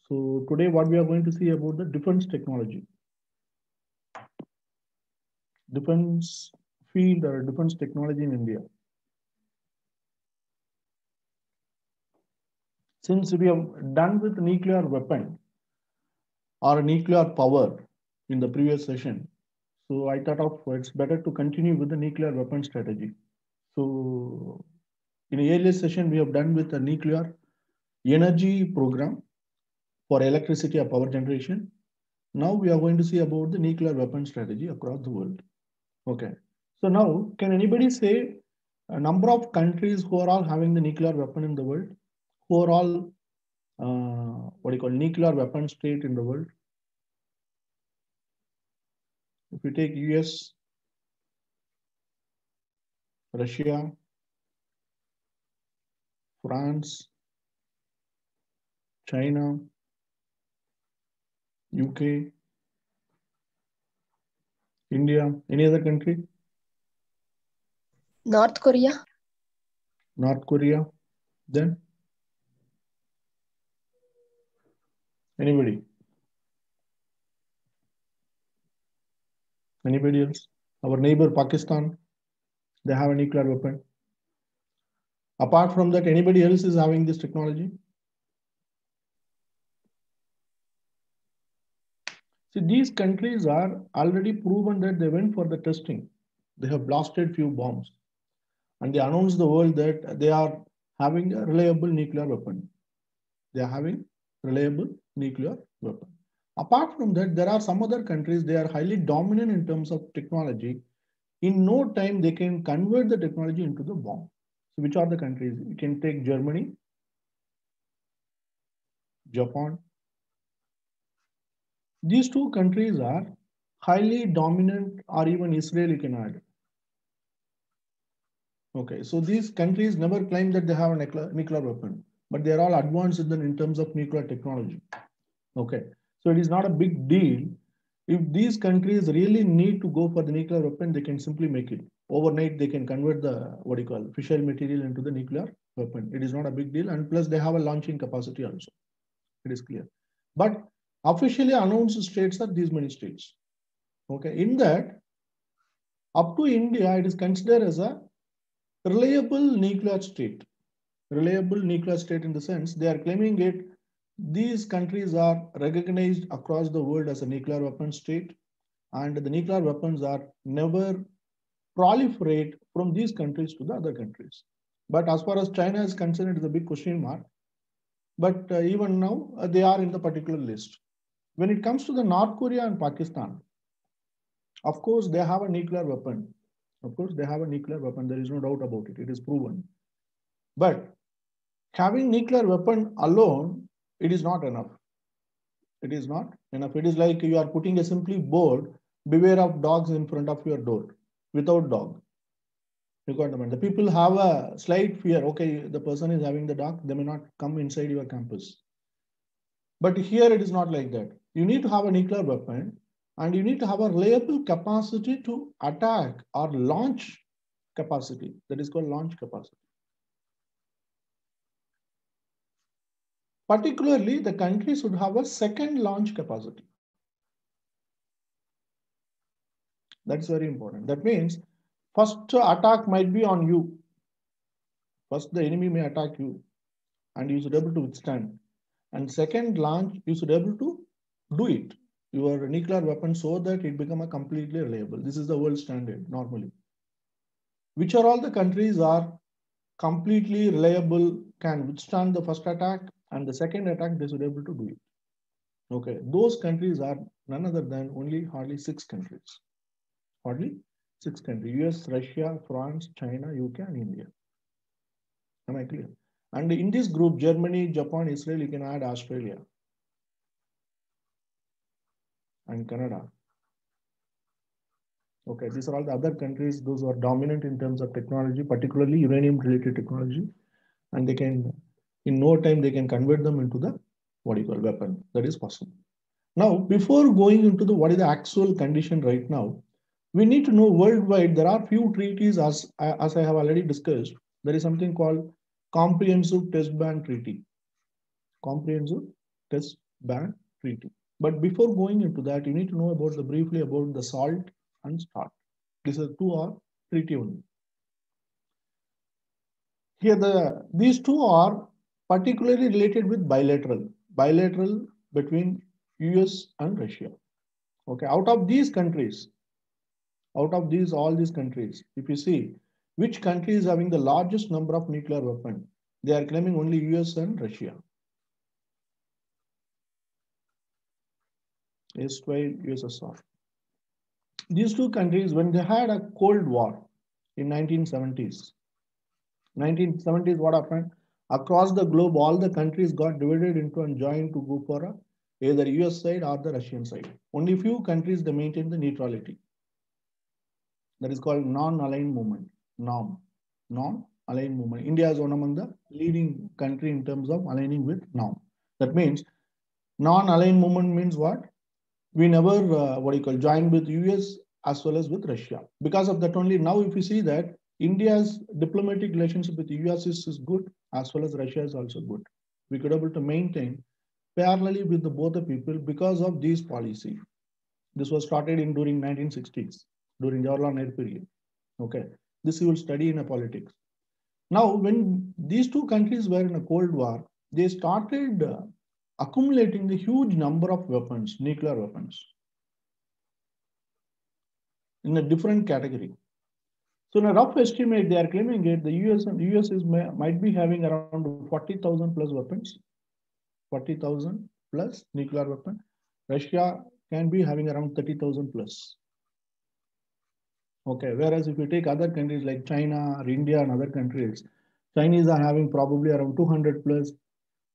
So today what we are going to see about the defense technology, defense field or defense technology in India. Since we have done with nuclear weapon or nuclear power in the previous session, so I thought of it's better to continue with the nuclear weapon strategy. So in the earlier session, we have done with the nuclear energy program for electricity or power generation. Now we are going to see about the nuclear weapon strategy across the world. Okay. So now, can anybody say a number of countries who are all having the nuclear weapon in the world? Who are all, what do you call, nuclear weapon state in the world? If you take US, Russia, France, China, UK, India, any other country? North Korea. North Korea, then anybody? Anybody else? Our neighbor Pakistan, they have a nuclear weapon. Apart from that, anybody else is having this technology? See, these countries are already proven that they went for the testing. They have blasted few bombs and they announced the world that they are having a reliable nuclear weapon. They are having reliable nuclear weapon. Apart from that, there are some other countries, they are highly dominant in terms of technology. In no time, they can convert the technology into the bomb. So which are the countries? You can take Germany, Japan. These two countries are highly dominant, or even Israel you can add. Okay, so these countries never claim that they have a nuclear weapon, but they are all advanced in terms of nuclear technology. Okay, so it is not a big deal. If these countries really need to go for the nuclear weapon, they can simply make it. Overnight, they can convert the, what do you call, fissile material into the nuclear weapon. It is not a big deal. And plus, they have a launching capacity also. It is clear. But officially announced states are these many states. Okay, in that, up to India, it is considered as a reliable nuclear state. Reliable nuclear state in the sense they are claiming it. These countries are recognized across the world as a nuclear weapon state, and the nuclear weapons are never proliferate from these countries to the other countries. But as far as China is concerned, it is a big question mark. But even now, they are in the particular list. When it comes to the North Korea and Pakistan, of course, they have a nuclear weapon. Of course, they have a nuclear weapon. There is no doubt about it. It is proven. But having nuclear weapon alone, it is not enough. It is not enough. It is like you are putting a simply board, beware of dogs in front of your door, without dog. You got the point. The people have a slight fear. Okay, the person is having the dog, they may not come inside your campus. But here it is not like that. You need to have a nuclear weapon and you need to have a reliable capacity to attack or launch capacity. That is called launch capacity. Particularly, the country should have a second launch capacity. That's very important. That means first attack might be on you. First, the enemy may attack you and you should be able to withstand. And second launch, you should be able to do it. Your nuclear weapon so that it become a completely reliable. This is the world standard normally. Which are all the countries are completely reliable, can withstand the first attack and the second attack, they should be able to do it. Okay, those countries are none other than only hardly 6 countries. Hardly 6 countries: US, Russia, France, China, UK, and India. Am I clear? And in this group, Germany, Japan, Israel, you can add Australia and Canada. Okay, these are all the other countries, those who are dominant in terms of technology, particularly uranium-related technology, and they can, in no time, they can convert them into the, what do you call, weapon. That is possible. Now, before going into the what is the actual condition right now, we need to know worldwide there are few treaties as I have already discussed. There is something called Comprehensive Test Ban Treaty. Comprehensive Test ban treaty. But before going into that, you need to know about the briefly about the SALT and START. These are two are treaty only. Here these two are particularly related with bilateral between US and Russia. Okay, out of these countries, out of these all these countries, if you see which country is having the largest number of nuclear weapons, they are claiming only US and Russia. Erstwhile USSR. These two countries, when they had a Cold War in 1970s, what happened? Across the globe, all the countries got divided into and joined to go for either US side or the Russian side. Only few countries they maintain the neutrality. That is called non-aligned movement. Non-aligned movement. India is one among the leading country in terms of aligning with NOM. That means non-aligned movement means what? We never join with US as well as with Russia. Because of that only now if you see that India's diplomatic relationship with the US is good as well as Russia is also good. We could able to maintain parallelly with the both the people because of this policy. This was started in during 1960s, during Jawaharlal Nehru period. Okay, this you will study in a politics. Now, when these two countries were in a Cold War, they started accumulating the huge number of weapons, nuclear weapons, in a different category. So in a rough estimate, they are claiming it, the US might be having around 40,000 plus weapons, 40,000 plus nuclear weapon. Russia can be having around 30,000 plus. Okay, whereas if you take other countries like China or India and other countries, Chinese are having probably around 200 plus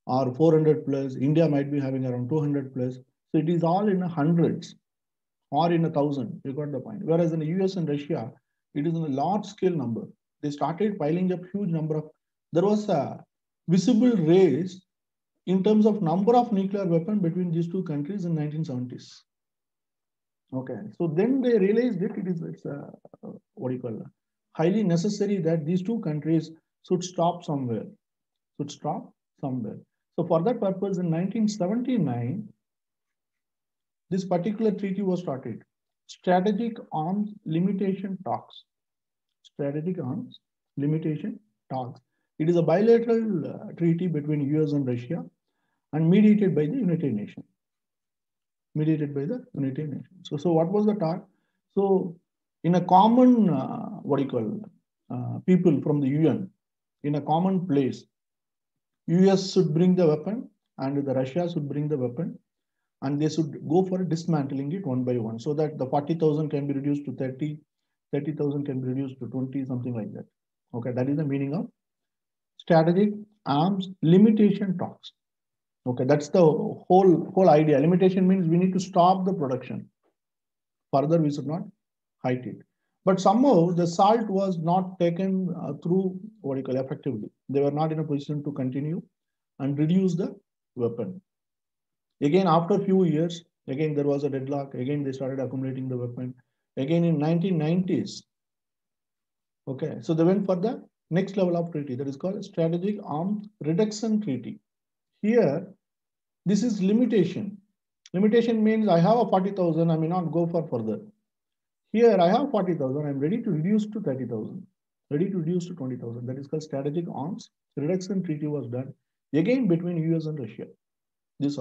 or 400 plus. India might be having around 200 plus. So it is all in the hundreds or in 1,000. You got the point. Whereas in the US and Russia, it is in a large scale number. They started piling up huge number of. There was a visible race in terms of number of nuclear weapons between these two countries in 1970s. Okay, so then they realized that it's highly necessary that these two countries should stop somewhere. So for that purpose, in 1979, this particular treaty was started. Strategic Arms Limitation Talks. Strategic Arms Limitation Talks. It is a bilateral treaty between US and Russia and mediated by the United Nations. So what was the talk? So in a common, people from the UN, in a common place, US should bring the weapon and the Russia should bring the weapon and they should go for dismantling it one by one so that the 40,000 can be reduced to 30, 30,000 can be reduced to 20, something like that. Okay, that is the meaning of Strategic Arms Limitation Talks. Okay, that's the whole idea. Limitation means we need to stop the production. Further, we should not height it. But somehow the SALT was not taken through effectively. They were not in a position to continue and reduce the weapon. Again, after a few years, again there was a deadlock. Again, they started accumulating the weapon. Again in 1990s. Okay, so they went for the next level of treaty that is called Strategic Arms Reduction Treaty. Here, this is limitation. Limitation means I have a 40,000, I may not go for further. Here I have 40,000, I'm ready to reduce to 30,000, ready to reduce to 20,000. That is called Strategic Arms Reduction Treaty was done again between US and Russia. This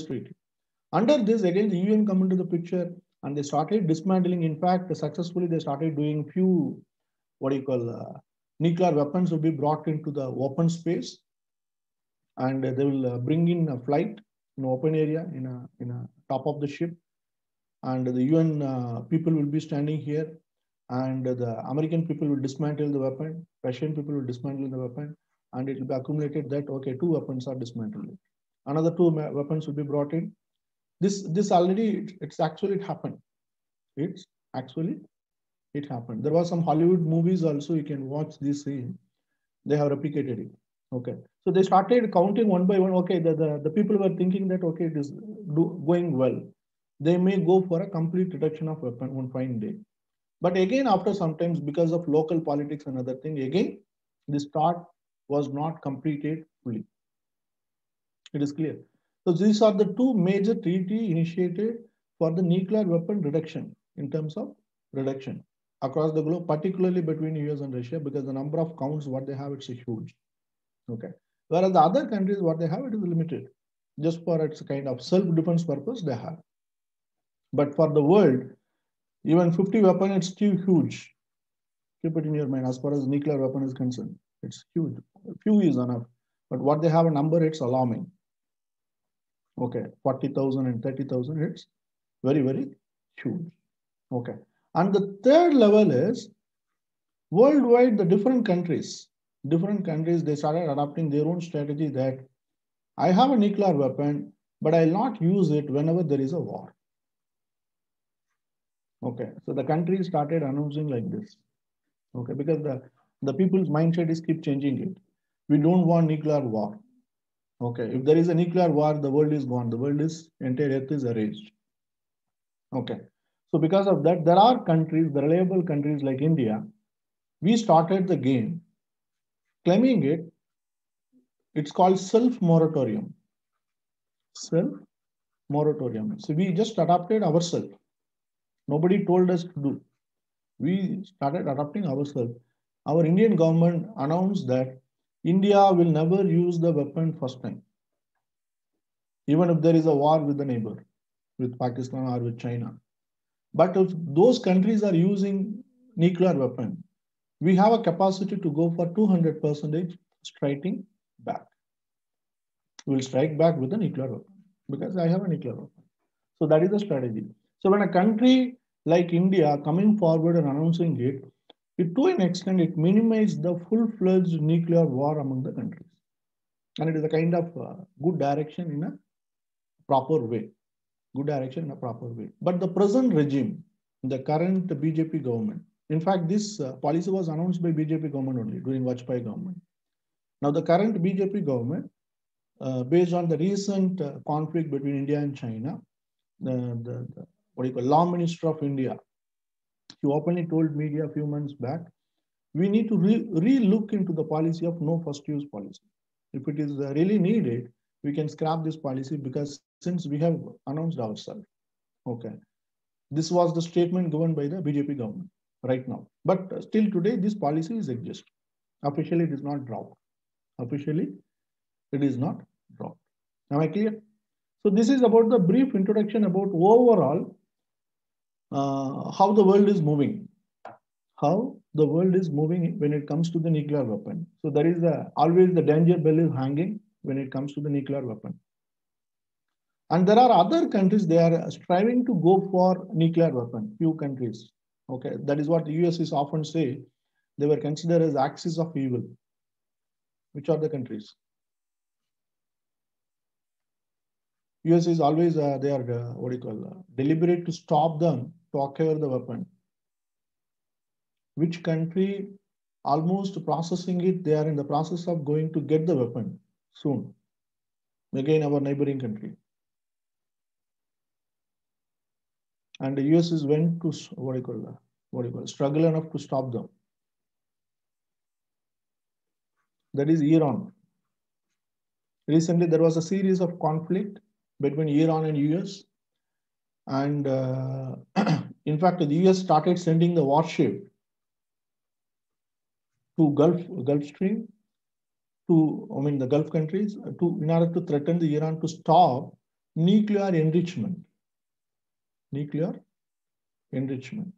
treaty. Under this, again, the UN come into the picture and they started dismantling. In fact, successfully they started doing few, nuclear weapons will be brought into the open space and they will bring in a flight in open area in a top of the ship. And the UN people will be standing here and the American people will dismantle the weapon. Russian people will dismantle the weapon and it will be accumulated that, okay, 2 weapons are dismantled. Another 2 weapons will be brought in. This already, it happened. It happened. There was some Hollywood movies also, you can watch this scene. They have replicated it. Okay. So they started counting one by one. Okay, the people were thinking that, okay, it is going well. They may go for a complete reduction of weapon one fine day. But again, after sometimes because of local politics and other thing, again, this start was not completed fully. It is clear. So these are the two major treaty initiated for the nuclear weapon reduction in terms of reduction across the globe, particularly between US and Russia, because the number of counts what they have, it's huge. Okay. Whereas the other countries, what they have, it is limited. Just for its kind of self-defense purpose, they have. But for the world, even 50 weapon, it's still huge. Keep it in your mind as far as nuclear weapon is concerned. It's huge. A few is enough. But what they have a number, it's alarming. Okay, 40,000 and 30,000, it's very, very huge. Okay. And the third level is worldwide, the different countries, they started adopting their own strategy that I have a nuclear weapon, but I'll not use it whenever there is a war. Okay, so the country started announcing like this. Okay, because the people's mindset is keep changing it. We don't want nuclear war. Okay, if there is a nuclear war, the world is gone. The world is, entire earth is erased. Okay, so because of that, there are countries, the reliable countries like India, we started the game claiming it. It's called self-moratorium. Self-moratorium. So we just adopted ourselves. Nobody told us to do. We started adopting ourselves. Our Indian government announced that India will never use the weapon first time. Even if there is a war with the neighbor, with Pakistan or with China. But if those countries are using nuclear weapon, we have a capacity to go for 200% striking back. We will strike back with a nuclear weapon because I have a nuclear weapon. So that is the strategy. So when a country like India coming forward and announcing it, to an extent, it minimizes the full-fledged nuclear war among the countries. And it is a kind of good direction in a proper way. Good direction in a proper way. But the present regime, the current BJP government, in fact, this policy was announced by BJP government only during Vajpayee government. Now, the current BJP government, based on the recent conflict between India and China, the what do you call Law Minister of India, he openly told media a few months back, we need to re-look into the policy of no first use policy. If it is really needed, we can scrap this policy because since we have announced ourselves. Okay. This was the statement given by the BJP government right now. But still today, this policy is exist. Officially, it is not dropped. Officially, it is not dropped. Am I clear? So this is about the brief introduction about overall how the world is moving. How the world is moving when it comes to the nuclear weapon. So there is always the danger bell is hanging when it comes to the nuclear weapon. And there are other countries, they are striving to go for nuclear weapon, few countries. Okay, that is what the US is often say. They were considered as axis of evil. Which are the countries? US is always, they are, what do you call, deliberate to stop them to acquire the weapon. Which country almost processing it, they are in the process of going to get the weapon soon. Again, our neighboring country. And the US is went to, struggle enough to stop them. That is Iran. Recently, there was a series of conflict between Iran and US. And in fact, the US started sending the warship to Gulf Stream, the Gulf countries, in order to threaten the Iran to stop nuclear enrichment. Nuclear enrichment.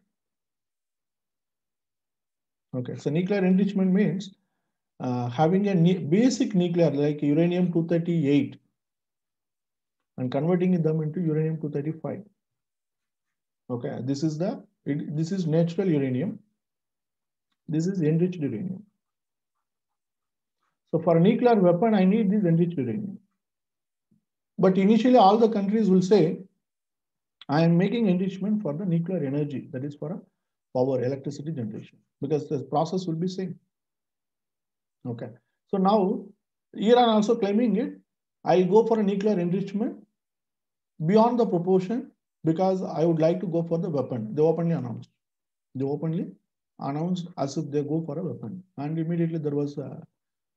Okay, so nuclear enrichment means having a basic nuclear like uranium-238 and converting them into uranium-235. Okay, this is natural uranium. This is enriched uranium. So for a nuclear weapon, I need this enriched uranium. But initially, all the countries will say, I am making enrichment for the nuclear energy, that is for a power, electricity generation, because the process will be same. Okay. So now, Iran also claiming it, I'll go for a nuclear enrichment beyond the proportion because I would like to go for the weapon. They openly announced. They openly announced as if they go for a weapon. And immediately there was a,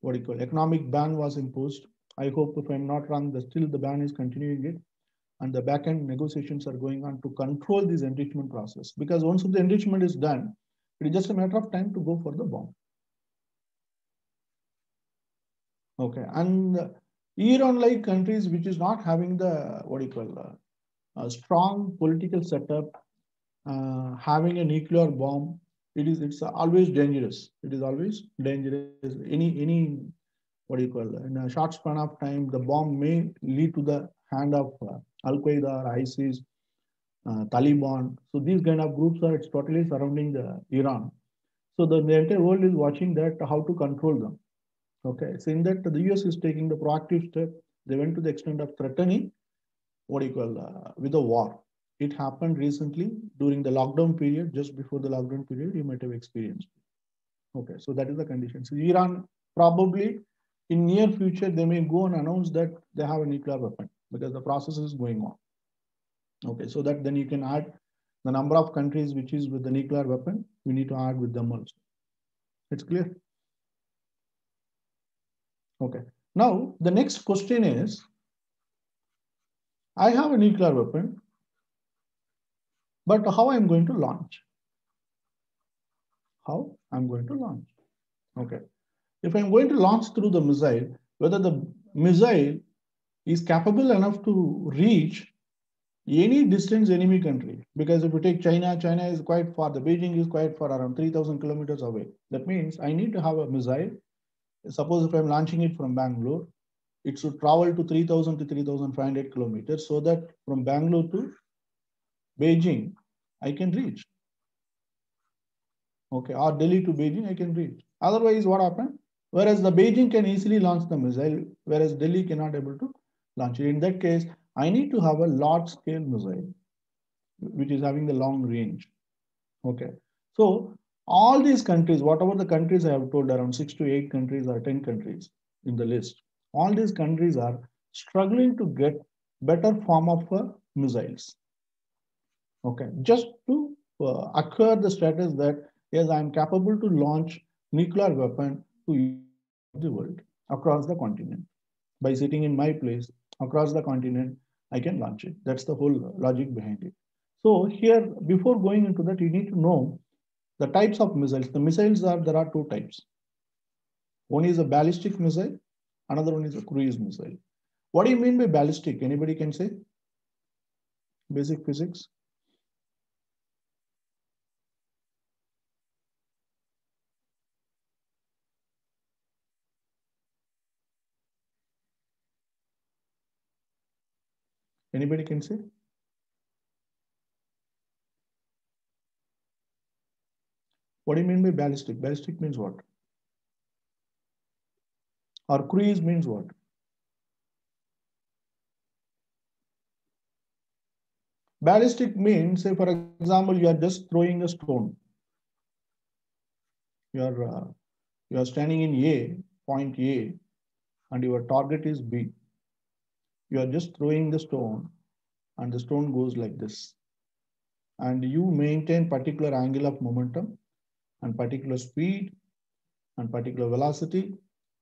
economic ban was imposed I hope, if I'm not wrong, still the ban is continuing it, and the back-end negotiations are going on to control this enrichment process. Because once the enrichment is done, it is just a matter of time to go for the bomb. Okay, and Iran-like countries, which is not having the what do you call a strong political setup, having a nuclear bomb, it's always dangerous. It is always dangerous. Any what do you call, in a short span of time, the bomb may lead to the hand of Al Qaeda or ISIS, Taliban. So these kind of groups are, it's totally surrounding the Iran. So the entire world is watching that how to control them. Okay, so in that the US is taking the proactive step. They went to the extent of threatening what do you call with a war. It happened recently during the lockdown period, just before the lockdown period, you might have experienced. Okay, so that is the condition. So Iran probably in near future they may go and announce that they have a nuclear weapon because the process is going on. Okay, so that then you can add the number of countries which is with the nuclear weapon. We need to add with them also. It's clear. Okay. Now the next question is, I have a nuclear weapon, but how I'm going to launch? How I'm going to launch? Okay. If I'm going to launch through the missile, whether the missile is capable enough to reach any distance enemy country. Because if you take China, China is quite far. The Beijing is quite far, around 3,000 kilometers away. That means I need to have a missile. Suppose if I'm launching it from Bangalore, it should travel to 3,000 to 3,500 kilometers, so that from Bangalore to Beijing, I can reach. Okay, or Delhi to Beijing, I can reach. Otherwise, what happened? Whereas the Beijing can easily launch the missile, whereas Delhi cannot able to launch it. In that case, I need to have a large scale missile, which is having the long range. Okay. So all these countries, whatever the countries I have told, around 6 to 8 countries or 10 countries in the list, all these countries are struggling to get better form of missiles. Okay. Just to acquire the status that, yes, I am capable to launch nuclear weapon to the world across the continent. By sitting in my place across the continent, I can launch it. That's the whole logic behind it. So here, before going into that, you need to know the types of missiles. The missiles are, there are two types. One is a ballistic missile, another one is a cruise missile. What do you mean by ballistic? Anybody can say? Basic physics. Anybody can say? What do you mean by ballistic? Ballistic means what? Or cruise means what? Ballistic means, say for example, you are just throwing a stone. You are standing in A, point A, and your target is B. You are just throwing the stone, and the stone goes like this. And you maintain particular angle of momentum and particular speed and particular velocity,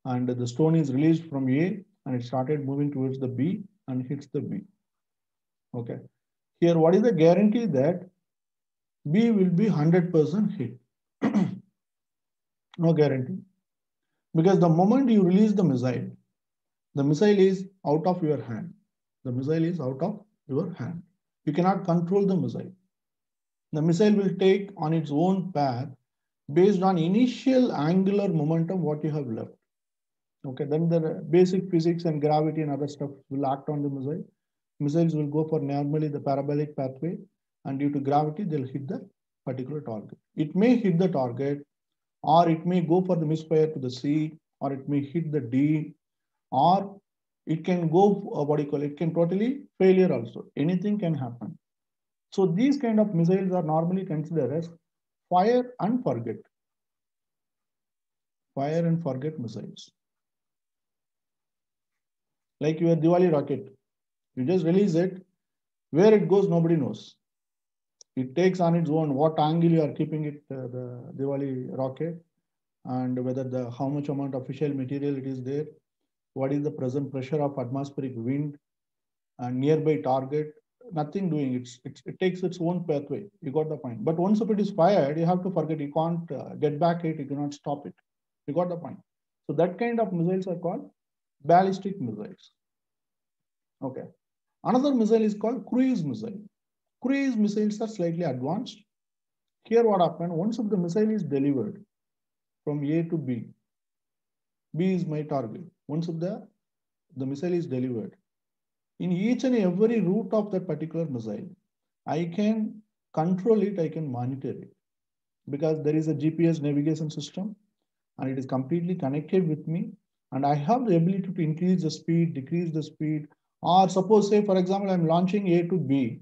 and the stone is released from A and it started moving towards the B and hits the B. Okay. Here, what is the guarantee that B will be 100% hit? No guarantee. Because the moment you release the missile is out of your hand. The missile is out of your hand. You cannot control the missile. The missile will take on its own path based on initial angular momentum what you have left. Okay, then the basic physics and gravity and other stuff will act on the missile. Missiles will go for normally the parabolic pathway, and due to gravity, they'll hit the particular target. It may hit the target, or it may go for the misfire to the C, or it may hit the D, or it can go, what do you call it, can totally failure also. Anything can happen. So these kind of missiles are normally considered as fire and forget. Fire and forget missiles. Like your Diwali rocket. You just release it. Where it goes, nobody knows. It takes on its own what angle you are keeping it, the Diwali rocket, and whether how much amount of fissile material it is there, what is the present pressure of atmospheric wind and nearby target. Nothing doing. It takes its own pathway. You got the point. But once if it is fired, you have to forget. You can't get back it. You cannot stop it. You got the point. So that kind of missiles are called ballistic missiles. Okay. Another missile is called cruise missile. Cruise missiles are slightly advanced. Here what happened, once if the missile is delivered from A to B, B is my target. Once if the missile is delivered, in each and every route of that particular missile, I can control it, I can monitor it. Because there is a GPS navigation system and it is completely connected with me. And I have the ability to increase the speed, decrease the speed. Or suppose, say, for example, I'm launching A to B.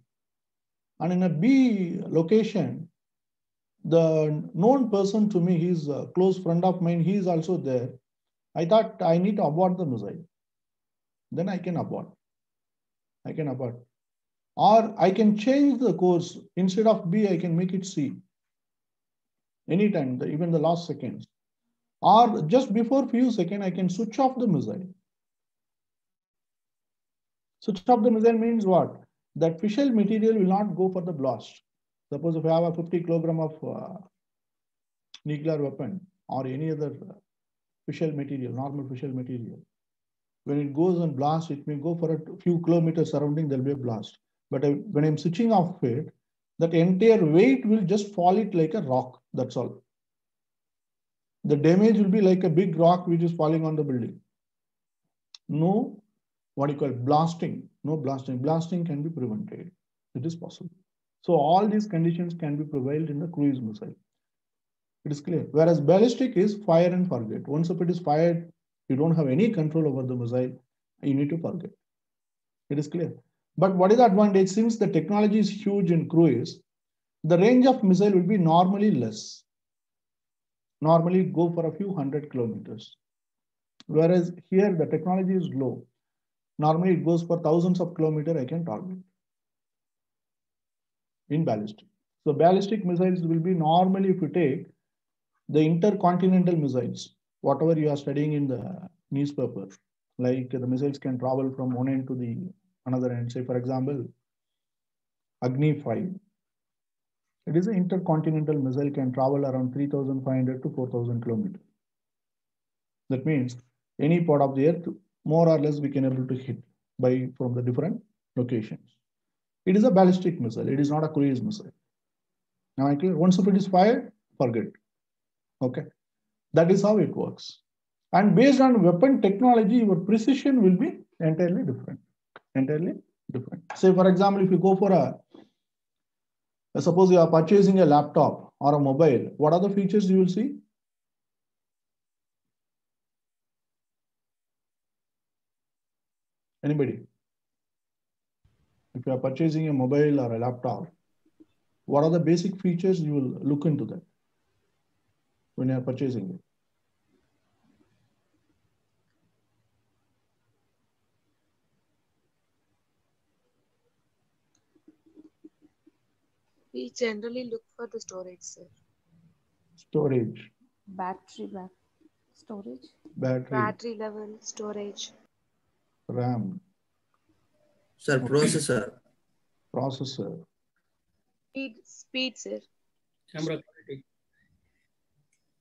And in a B location, the known person to me, he's a close friend of mine, he is also there. I thought I need to abort the missile. Then I can abort. I can abort. Or I can change the course. Instead of B, I can make it C. Anytime, even the last seconds. Or just before few seconds, I can switch off the missile. Switch off the missile means what? That fissile material will not go for the blast. Suppose if I have a 50 kilogram of nuclear weapon or any other fissile material, normal fissile material, when it goes and blasts, it may go for a few kilometers surrounding, there'll be a blast. But when I'm switching off it, that entire weight will just fall it like a rock. That's all. The damage will be like a big rock which is falling on the building. No, what you call blasting. No blasting. Blasting can be prevented. It is possible. So all these conditions can be prevailed in the cruise missile. It is clear. Whereas ballistic is fire and forget. Once if it is fired, you don't have any control over the missile. You need to forget. It is clear. But what is the advantage? Since the technology is huge in cruise, the range of missile will be normally less. Normally go for a few 100 kilometers. Whereas here the technology is low. Normally it goes for thousands of kilometers I can target in ballistic. So ballistic missiles will be normally, if you take the intercontinental missiles, whatever you are studying in the newspaper, like the missiles can travel from one end to the another end. Say for example, Agni 5. It is an intercontinental missile, can travel around 3,500 to 4,000 kilometers. That means any part of the earth, more or less, we can able to hit from the different locations. It is a ballistic missile. It is not a cruise missile. Now, once if it is fired, forget. Okay, that is how it works. And based on weapon technology, your precision will be entirely different. Entirely different. Say, for example, if you go for suppose you are purchasing a laptop or a mobile, what are the features you will see? Anybody? If you are purchasing a mobile or a laptop, what are the basic features you will look into that when you are purchasing it? We generally look for the storage, sir. Storage. Battery storage. Battery level, storage. RAM. Sir, processor. Processor. Speed, sir. Camera quality.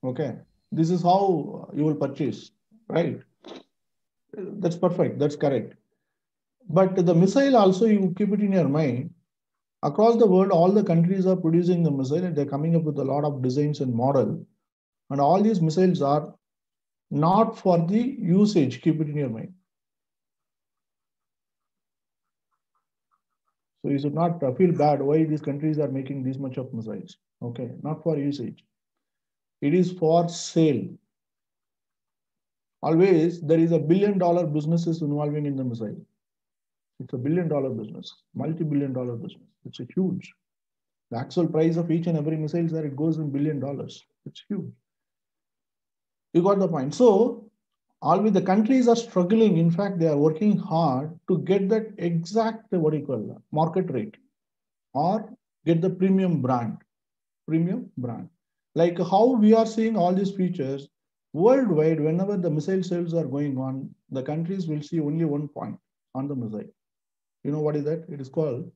Okay. This is how you will purchase, right? That's perfect. That's correct. But the missile also, you keep it in your mind. Across the world, all the countries are producing the missile and they're coming up with a lot of designs and model. And all these missiles are not for the usage. Keep it in your mind. So you should not feel bad why these countries are making this much of missiles. Okay, not for usage. It is for sale. Always there is $1 billion businesses involving in the missile. It's $1 billion business, multi-billion-dollar business. It's a huge. The actual price of each and every missile there, it goes in $1 billion. It's huge. You got the point. So always the countries are struggling. In fact, they are working hard to get that exact, what do you call that, market rate or get the premium brand. Premium brand. Like how we are seeing all these features, Worldwide, whenever the missile sales are going on, the countries will see only one point on the missile. You know what is that? It is called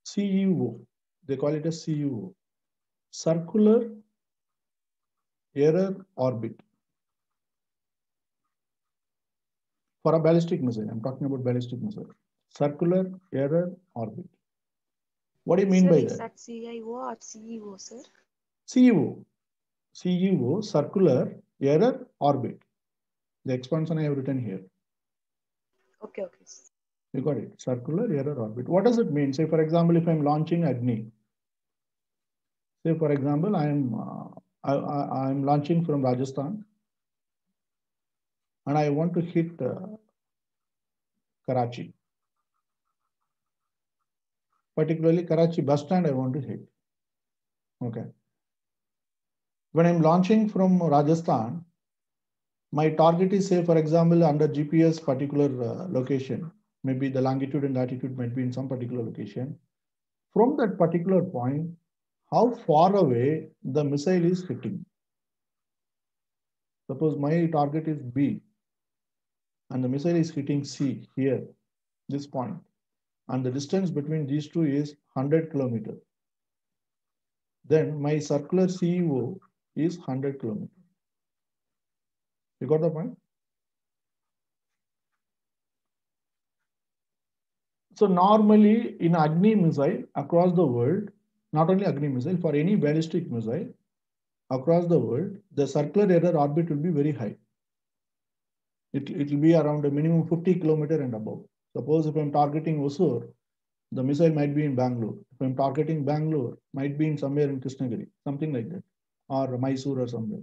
CUO. They call it as CUO, Circular Error Orbit. For a ballistic missile, I'm talking about ballistic missile. Circular Error Orbit. What do you mean Sir, by is that? that CIO or CEO, sir? CUO. CUO, Circular Error Orbit. The expansion I have written here. Okay. You got it. Circular Error Orbit. What does it mean? Say, for example, if I'm launching Agni. Say, for example, I'm launching from Rajasthan, and I want to hit Karachi. Particularly Karachi bus stand, I want to hit. Okay. When I'm launching from Rajasthan, my target is, say, for example, under GPS particular location. Maybe the longitude and latitude might be in some particular location. From that particular point, how far away the missile is hitting. Suppose my target is B, and the missile is hitting C here, this point, and the distance between these two is 100 kilometers. Then my circular CEO is 100 kilometers. You got the point? So normally in Agni missile across the world, not only Agni missile, for any ballistic missile across the world, the circular error orbit will be very high. It will be around a minimum 50 kilometers and above. Suppose if I'm targeting Hosur, the missile might be in Bangalore. If I'm targeting Bangalore, might be in somewhere in Krishnagiri, something like that, or Mysore or somewhere.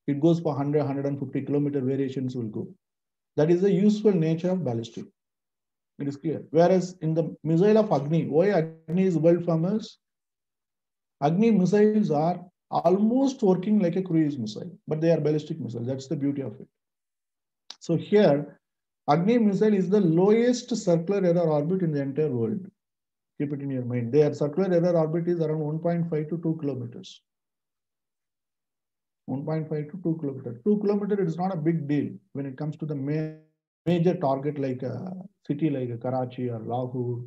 It goes for 100, 150 kilometer variations will go. That is the useful nature of ballistic. It is clear. Whereas in the missile of Agni, why Agni is world famous? Agni missiles are almost working like a cruise missile, but they are ballistic missiles. That's the beauty of it. So here, Agni missile is the lowest circular error orbit in the entire world. Keep it in your mind. Their circular error orbit is around 1.5 to 2 kilometers. 1.5 to 2 kilometers. 2 kilometers is not a big deal when it comes to the major target like a city like Karachi or Lahore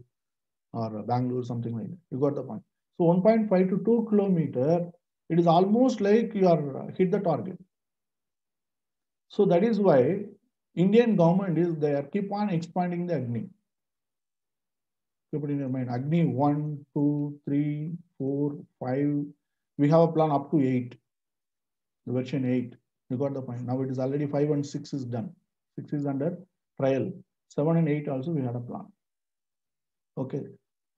or Bangalore, something like that. You got the point. So 1.5 to 2 kilometers, it is almost like you are hit the target. So that is why Indian government is there, keep on expanding the Agni. Keep it in your mind. Agni 1, 2, 3, 4, 5. We have a plan up to 8. The version 8. You got the point. Now it is already 5 and 6 is done. 6 is under trial. 7 and 8 also we had a plan. Okay.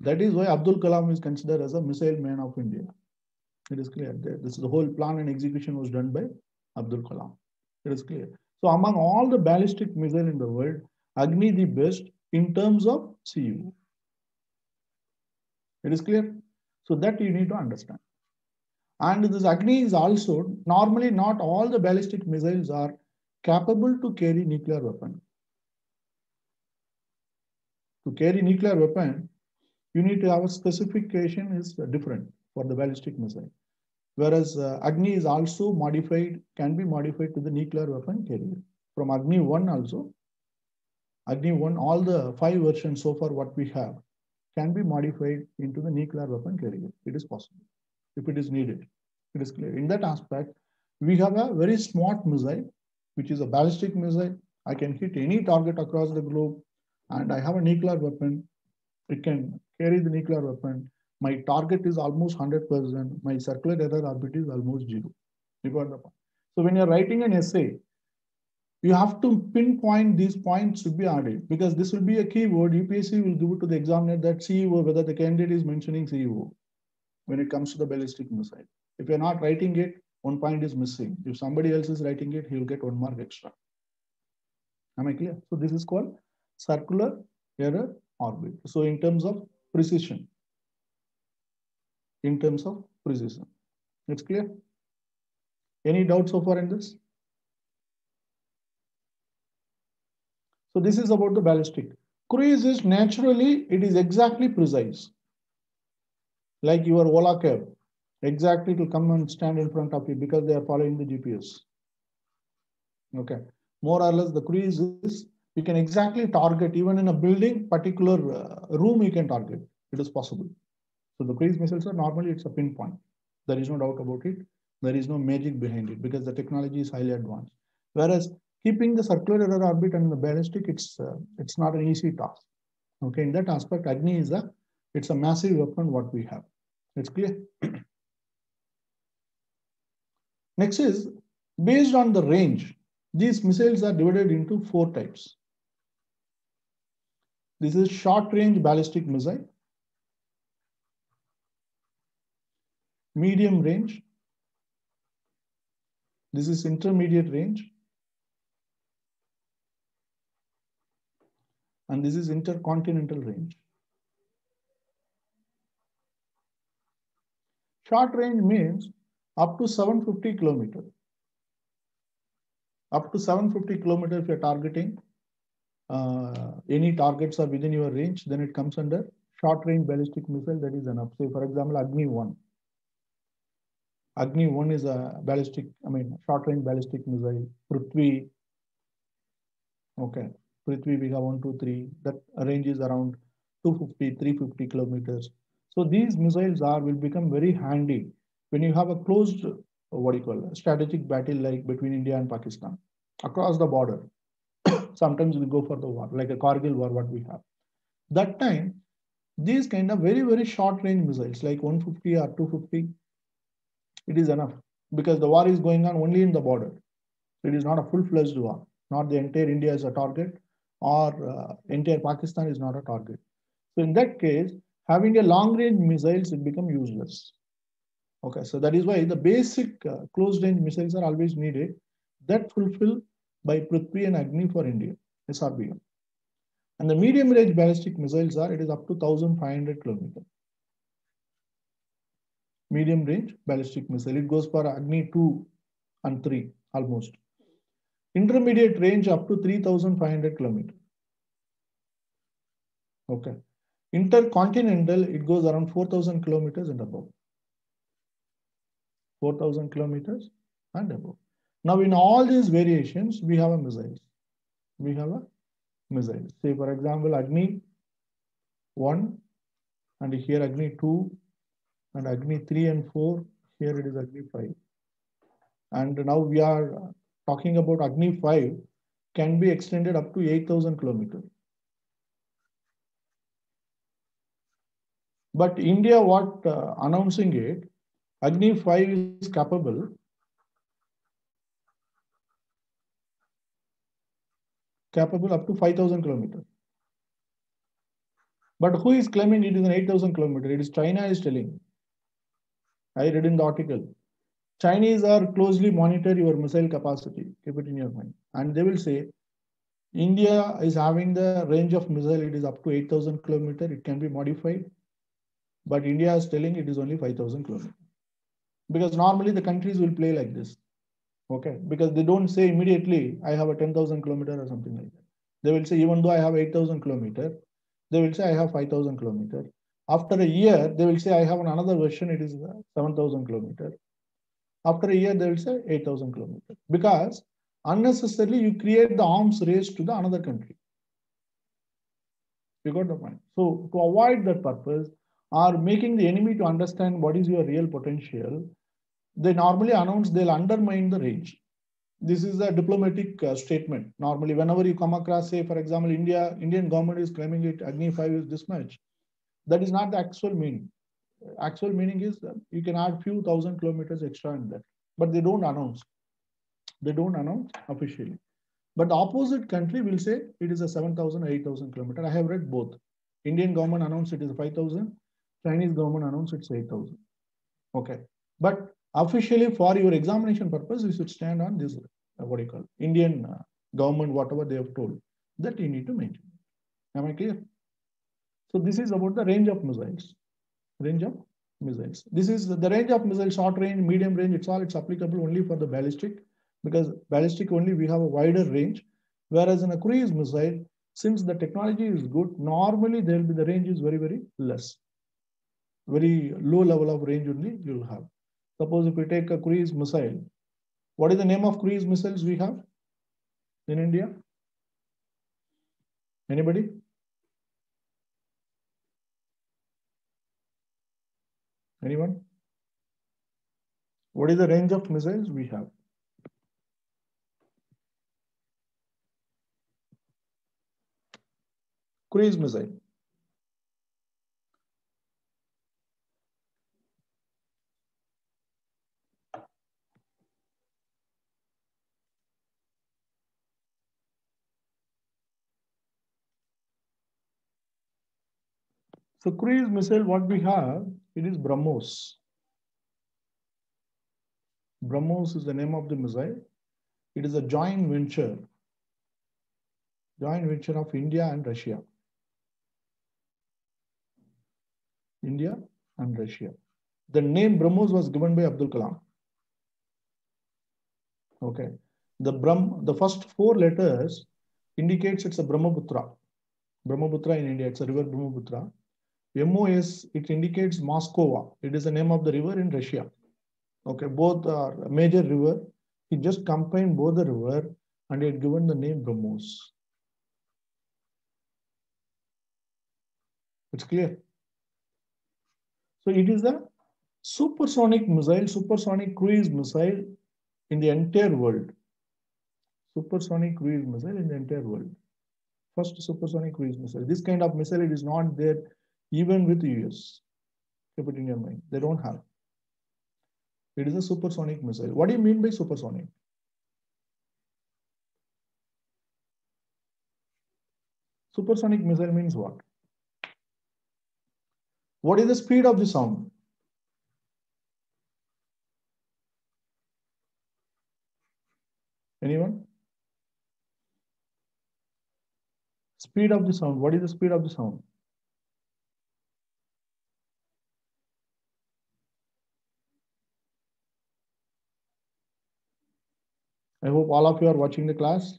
That is why Abdul Kalam is considered as a missile man of India. It is clear. This is the whole plan and execution was done by Abdul Kalam. It is clear. So among all the ballistic missiles in the world, Agni the best in terms of CU. It is clear. So that you need to understand. And this Agni is also, normally not all the ballistic missiles are capable to carry nuclear weapon. To carry nuclear weapon, you need to have a specification is different for the ballistic missile. Whereas Agni is also modified, can be modified to the nuclear weapon carrier. From Agni 1 also, Agni 1, all the 5 versions so far what we have can be modified into the nuclear weapon carrier. It is possible if it is needed. It is clear. In that aspect, we have a very smart missile, which is a ballistic missile. I can hit any target across the globe, and I have a nuclear weapon. It can carry the nuclear weapon. My target is almost 100%. My circular error orbit is almost 0. You got the point. So when you're writing an essay, you have to pinpoint these points should be added because this will be a keyword. UPSC will give it to the examiner that CEO, whether the candidate is mentioning CEO when it comes to the ballistic missile. If you're not writing it, 1 point is missing. If somebody else is writing it, he will get 1 mark extra. Am I clear? So this is called circular error orbit. So in terms of precision, it's clear? Any doubt so far in this? So this is about the ballistic. Cruise is naturally, it is exactly precise. Like your Ola cab, exactly to come and stand in front of you because they are following the GPS. Okay, more or less the cruise is, you can exactly target even in a building, particular room you can target. It is possible. So the cruise missiles are normally it's a pinpoint. There is no doubt about it. There is no magic behind it because the technology is highly advanced. Whereas keeping the circular error orbit and the ballistic, it's not an easy task. Okay, in that aspect, Agni is it's a massive weapon what we have. It's clear. Next is based on the range. These missiles are divided into 4 types. This is short range ballistic missile, medium range. This is intermediate range. And this is intercontinental range. Short range means up to 750 kilometers. Up to 750 kilometers if you're targeting any targets are within your range, then it comes under short range ballistic missile. That is enough. Say for example, Agni 1. Agni 1 is a ballistic, short range ballistic missile. Prithvi. Okay. Prithvi we have 1, 2, 3. That range is around 250, 350 kilometers. So these missiles will become very handy when you have a closed, strategic battle like between India and Pakistan across the border. Sometimes we go for the war, like a Kargil war, what we have. That time, these kind of very, very short range missiles like 150 or 250, it is enough because the war is going on only in the border. It is not a full-fledged war. Not the entire India is a target or entire Pakistan is not a target. So in that case, having a long range missiles, it become useless. Okay, so that is why the basic close range missiles are always needed that fulfill by Prithvi and Agni for India, SRBM. And the medium range ballistic missiles it is up to 1,500 kilometers. Medium range ballistic missile, it goes for Agni 2 and 3 almost. Intermediate range up to 3,500 kilometers. Okay. Intercontinental, it goes around 4,000 kilometers and above. 4,000 kilometers and above. Now, in all these variations, we have a missile. We have a missile. Say, for example, Agni 1, and here Agni 2, and Agni 3 and 4. Here it is Agni 5. And now we are talking about Agni 5 can be extended up to 8,000 kilometers. But India, announcing it, Agni 5 is capable up to 5,000 kilometers. But who is claiming it is an 8,000 kilometers? It is China is telling. I read in the article. Chinese are closely monitor your missile capacity. Keep it in your mind. And they will say, India is having the range of missile, it is up to 8,000 kilometers. It can be modified. But India is telling it is only 5,000 kilometers. Because normally the countries will play like this. Okay, because they don't say immediately, I have a 10,000 kilometers or something like that. They will say, even though I have 8,000 kilometers, they will say I have 5,000 kilometers. After a year, they will say I have another version, it is 7,000 kilometers. After a year, they will say 8,000 kilometers. Because unnecessarily you create the arms race to the another country. You got the point. So to avoid that purpose, or making the enemy to understand what is your real potential, they normally announce they'll undermine the range. This is a diplomatic statement. Normally, whenever you come across, say, for example, Indian government is claiming it, Agni 5 is this much. That is not the actual meaning. Actual meaning is you can add few thousand kilometers extra in that, but they don't announce. They don't announce officially. But the opposite country will say it is a 7,000 or 8,000 kilometers. I have read both. Indian government announced it is 5,000. Chinese government announced it's 8,000. Okay. But officially for your examination purpose, you should stand on this, Indian government, whatever they have told, that you need to maintain. Am I clear? So this is about the range of missiles. Range of missiles. This is the range of missiles, short range, medium range, it's applicable only for the ballistic, because ballistic only we have a wider range, whereas in a cruise missile, since the technology is good, normally there will be the range is very, very less. Very low level of range only you will have. Suppose if we take a cruise missile, what is the name of cruise missiles we have? in India? Anybody? Anyone? What is the range of missiles we have? Cruise missile. So cruise missile, what we have, it is BrahMos. BrahMos is the name of the missile. It is a joint venture of India and Russia. India and Russia. The name BrahMos was given by Abdul Kalam. Okay. The first 4 letters indicates it's a Brahmaputra. Brahmaputra in India, it's a river Brahmaputra. MOS, it indicates Moskova. It is the name of the river in Russia. Okay, both are a major river. He just combined both the river and he had given the name BrahMos. It's clear. So it is a supersonic missile, supersonic cruise missile in the entire world. Supersonic cruise missile in the entire world. First supersonic cruise missile. This kind of missile, it is not there even with the US. Keep it in your mind. They don't have. It is a supersonic missile. What do you mean by supersonic? Supersonic missile means what? What is the speed of the sound? Anyone? Speed of the sound. What is the speed of the sound? I hope all of you are watching the class.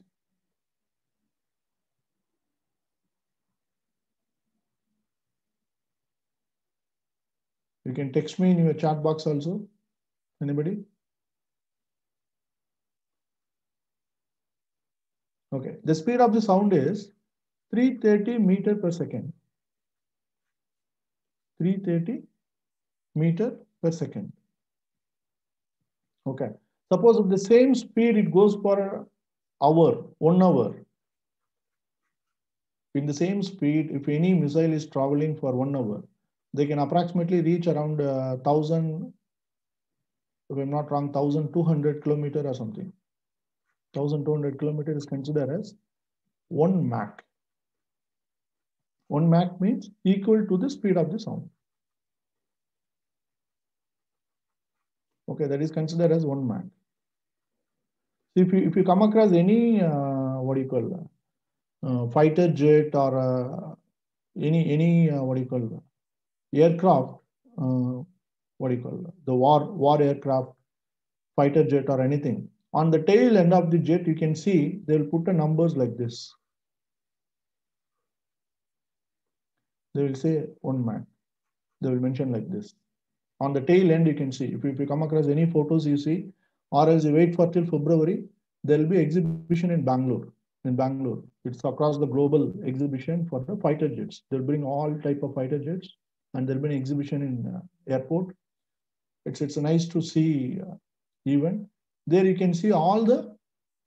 You can text me in your chat box also. Anybody? Okay. The speed of the sound is 330 meter per second. 330 meter per second. Okay. Suppose if the same speed it goes for an hour, 1 hour. In the same speed, if any missile is traveling for 1 hour, they can approximately reach around 1,000, if I'm not wrong, 1,200 kilometer or something. 1,200 kilometer is considered as 1 Mach. 1 Mach means equal to the speed of the sound. Okay, that is considered as 1 Mach. If you come across any what do you call fighter jet or any what do you call aircraft, what do you call the war aircraft, fighter jet or anything, on the tail end of the jet you can see they will put the numbers like this. They will say 1 Mach. They will mention like this. On the tail end you can see, if you come across any photos you see, or else you wait for till February, there will be exhibition in Bangalore. It's across the global exhibition for the fighter jets. They'll bring all type of fighter jets and there'll be an exhibition in airport. It's nice to see event. There you can see all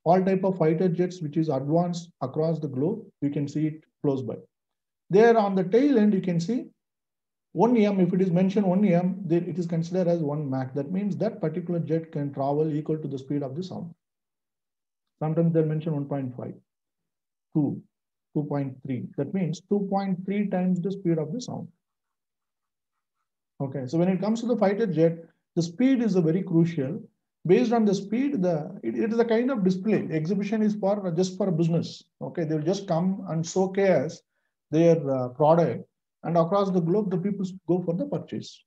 type of fighter jets which is advanced across the globe. You can see it close by. There on the tail end you can see 1 m, if it is mentioned 1 m, it is considered as 1 Mach. That means that particular jet can travel equal to the speed of the sound. Sometimes they'll mention 1.5, 2, 2.3. That means 2.3 times the speed of the sound. Okay, so when it comes to the fighter jet, the speed is a very crucial. Based on the speed, it is a kind of display. Exhibition is just for business. Okay, they'll just come and showcase their product. And across the globe, the people go for the purchase.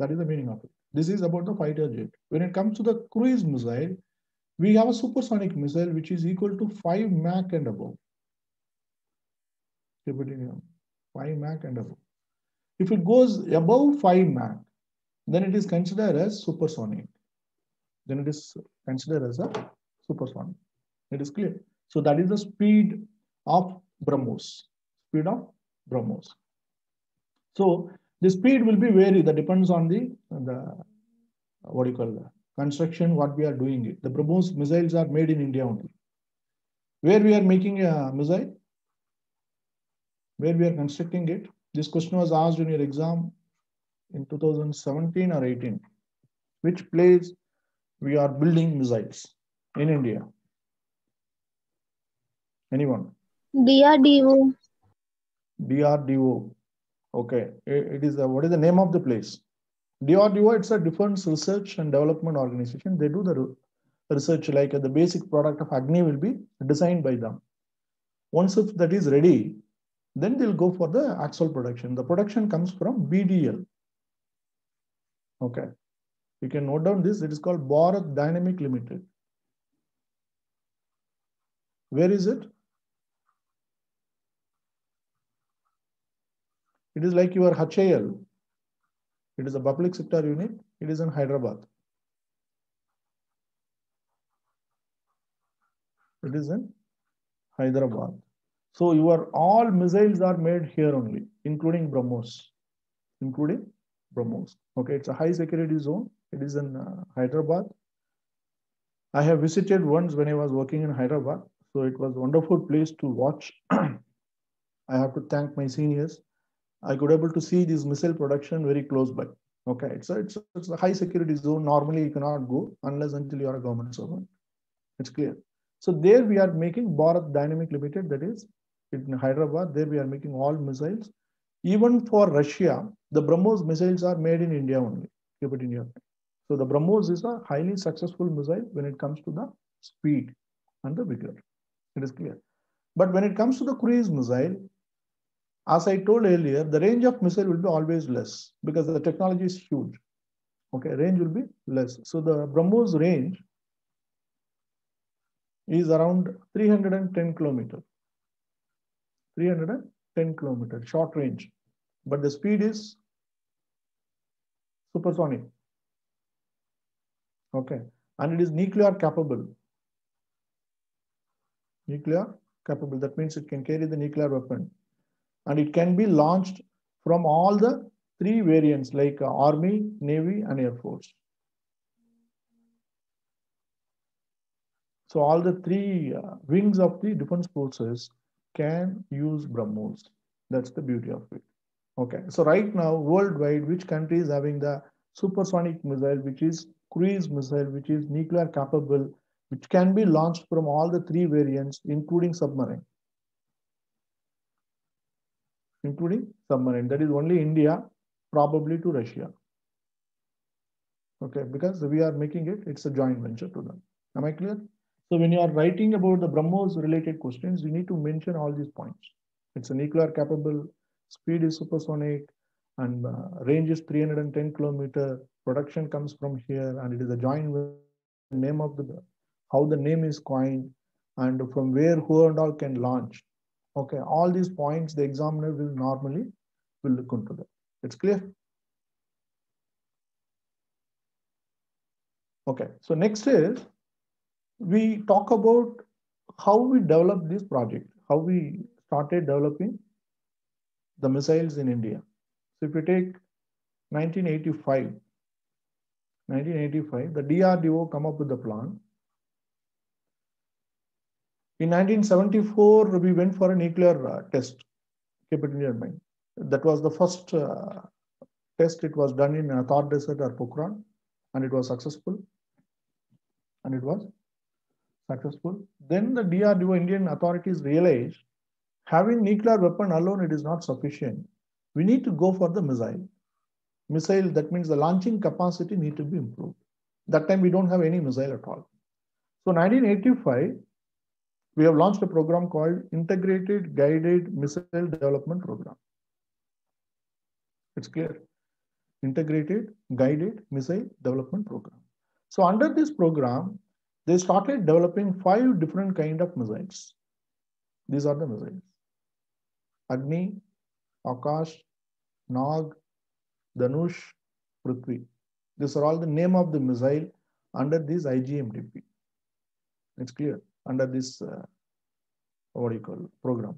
That is the meaning of it. This is about the fighter jet. When it comes to the cruise missile, we have a supersonic missile which is equal to 5 Mach and above. 5 Mach and above. If it goes above 5 Mach, then it is considered as supersonic. Then it is considered as a supersonic. It is clear. So that is the speed of BrahMos. Speed of BrahMos. So the speed will be vary. That depends on the what do you call that construction, what we are doing it. The BrahMos missiles are made in India only. Where we are making a missile, where we are constructing it. This question was asked in your exam in 2017 or 18. Which place we are building missiles in India? Anyone? DRDO. DRDO. Okay. It is what is the name of the place? DRDO, it's a Defense Research and Development Organization. They do the research, like the basic product of Agni will be designed by them. Once if that is ready, then they'll go for the actual production. The production comes from BDL. Okay. You can note down this. It is called Bharat Dynamic Limited. Where is it? It is like your HAL. It is a public sector unit. It is in Hyderabad. It is in Hyderabad. So your all missiles are made here only, including BrahMos. Including BrahMos. Okay, it's a high security zone. It is in Hyderabad. I have visited once when I was working in Hyderabad. So it was a wonderful place to watch. I have to thank my seniors. I could able to see this missile production very close by. Okay, it's a high security zone. Normally you cannot go unless until you are a government servant. It's clear. So there we are making Bharat Dynamic Limited, that is in Hyderabad. There we are making all missiles. Even for Russia, the BrahMos missiles are made in India only. Keep it in your mind. So the BrahMos is a highly successful missile when it comes to the speed and the vigor. It is clear. But when it comes to the cruise missile, as I told earlier, the range of missile will be always less because the technology is huge. Okay, range will be less. So the BrahMos range is around 310 kilometers. 310 kilometers, short range. But the speed is supersonic. Okay, and it is nuclear capable. Nuclear capable, that means it can carry the nuclear weapon. And it can be launched from all the three variants like Army, Navy, and Air Force. So all the three wings of the defense forces can use BrahMos. That's the beauty of it. Okay, so right now, worldwide, which country is having the supersonic missile, which is cruise missile, which is nuclear capable, which can be launched from all the three variants, including submarine? Including submarine. That is only India, probably to Russia. Okay, because we are making it, it's a joint venture to them. Am I clear? So when you are writing about the BrahMos related questions, you need to mention all these points. It's a nuclear capable, speed is supersonic, and range is 310 kilometers. Production comes from here, and it is a joint name of the, how the name is coined, and from where, who and all can launch. Okay, all these points the examiner will normally look into that. It's clear? Okay, so next is we talk about how we developed this project, how we started developing the missiles in India. So if you take 1985, the DRDO come up with the plan. In 1974, we went for a nuclear test. Keep it in your mind. That was the first test. It was done in Thar Desert or Pokhran, and it was successful. Then the DRDO, Indian authorities realized having nuclear weapon alone, it is not sufficient. We need to go for the missile. Missile, that means the launching capacity need to be improved. That time we don't have any missile at all. So 1985, we have launched a program called Integrated Guided Missile Development Program. It's clear. Integrated Guided Missile Development Program. So under this program, they started developing 5 different kind of missiles. These are the missiles: Agni, Akash, Nag, Dhanush, Prithvi. These are all the name of the missile under this IGMDP. It's clear. Under this program.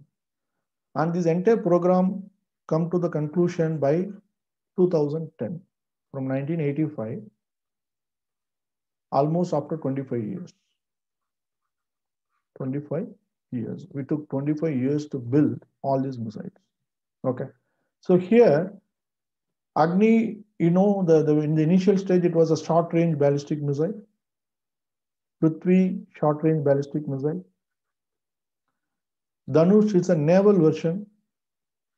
And this entire program come to the conclusion by 2010. From 1985, almost after 25 years. 25 years. We took 25 years to build all these missiles. Okay. So here, Agni, in the initial stage, it was a short-range ballistic missile. Prithvi, short-range ballistic missile. Dhanush is a naval version.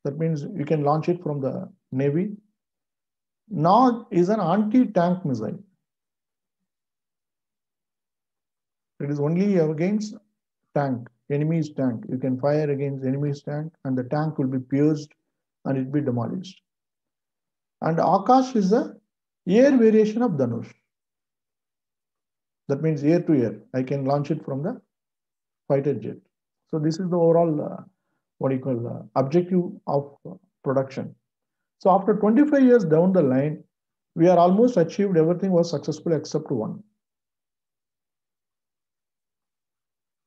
That means you can launch it from the Navy. Nag is an anti-tank missile. It is only against tank, enemy's tank. You can fire against enemy's tank and the tank will be pierced and it will be demolished. And Akash is a air variation of Dhanush. That means air to air. I can launch it from the fighter jet. So this is the overall objective of production. So after 25 years down the line, we are almost achieved, everything was successful except one.